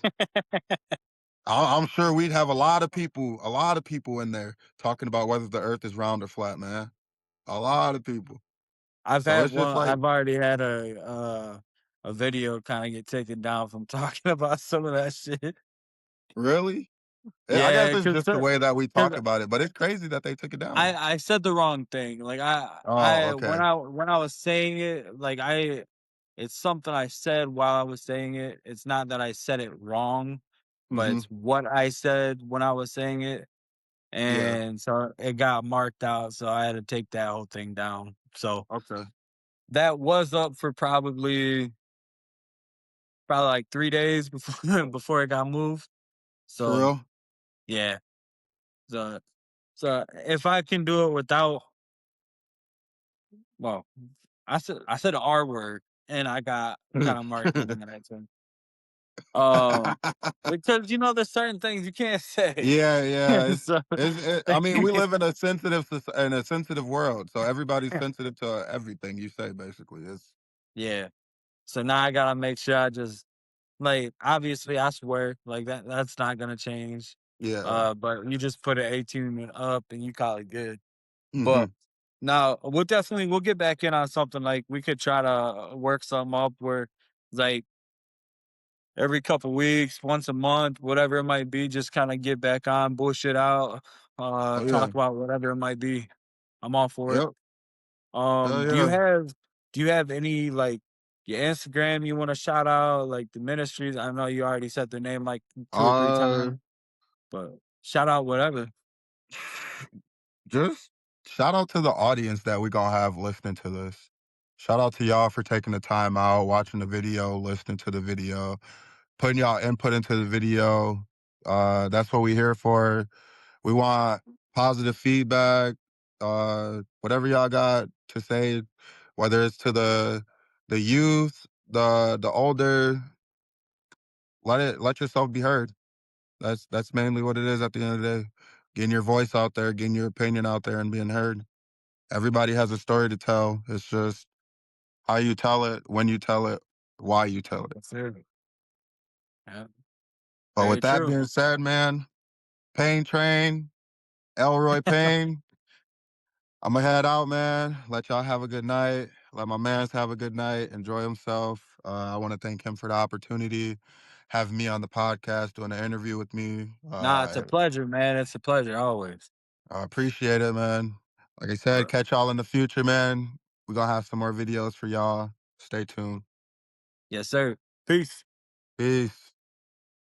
Speaker 2: I'm sure we'd have a lot of people in there talking about whether the Earth is round or flat, man. A lot of people.
Speaker 1: I've
Speaker 2: So
Speaker 1: had
Speaker 2: it's just
Speaker 1: one.
Speaker 2: like,
Speaker 1: I've already had a video kind of get taken down from talking about some of that shit.
Speaker 2: really? I guess
Speaker 1: Yeah,
Speaker 2: it's
Speaker 1: because
Speaker 2: just the way that we talk
Speaker 1: because
Speaker 2: about it, but it's crazy that they took it down.
Speaker 1: I said the wrong thing. Like
Speaker 2: Oh,
Speaker 1: I
Speaker 2: okay.
Speaker 1: when I was saying it, like it's something I said while I was saying it. It's not that I said it wrong, but
Speaker 2: Mhm.
Speaker 1: it's what I said when I was saying it.
Speaker 2: Yeah.
Speaker 1: And so it got marked out, so I had to take that whole thing down. So
Speaker 2: Okay.
Speaker 1: that was up for probably like 3 days before before it got moved.
Speaker 2: For
Speaker 1: So
Speaker 2: real?
Speaker 1: yeah. So so if I can do it without well, I said the R word and I got kind of marked down that too. Because there's certain things you can't say.
Speaker 2: Yeah, yeah.
Speaker 1: So
Speaker 2: I mean, we live in a in a sensitive world, so everybody's sensitive to everything you say. Basically, it's
Speaker 1: yeah. So now I gotta make sure I just like obviously I swear like that's not gonna change.
Speaker 2: yeah.
Speaker 1: But you just put an 18 and up and you call it good. But
Speaker 2: Hmm.
Speaker 1: now we'll get back in on something like we could try to work something up where like every couple weeks, once a month, whatever it might be, just kind of get back on, bullshit out,
Speaker 2: Oh yeah.
Speaker 1: talk about whatever it might be. I'm all for it.
Speaker 2: Yep. Oh
Speaker 1: Do you
Speaker 2: yeah.
Speaker 1: have any like your Instagram you want to shout out, like the ministries? I know you already said their name like 2 or 3 times,
Speaker 2: Uh,
Speaker 1: but shout out whatever.
Speaker 2: just shout out to the audience that we gonna have listening to this. Shout out to y'all for taking the time out, watching the video, listening to the video, putting y'all input into the video. That's what we here for. We want positive feedback. Whatever y'all got to say, whether it's to the youth, the older, let yourself be heard. That's mainly what it is at the end of the day. Getting your voice out there, getting your opinion out there, and being heard. Everybody has a story to tell. It's just how you tell it, when you tell it, why you tell it.
Speaker 1: That's it. Yeah,
Speaker 2: But with
Speaker 1: very
Speaker 2: that
Speaker 1: true.
Speaker 2: being said, man, Payne Train, Elroy Payne, I'm gonna head out, man. Let y'all have a good night. Let my mans have a good night, enjoy himself. I want to thank him for the opportunity, having me on the podcast, doing an interview with me.
Speaker 1: Nah, it's a pleasure, man. It's a pleasure always.
Speaker 2: I appreciate it, man. Like I said, catch y'all in the future, man. We're gonna have some more videos for y'all. Stay tuned.
Speaker 1: Yes, sir. Peace.
Speaker 2: Peace.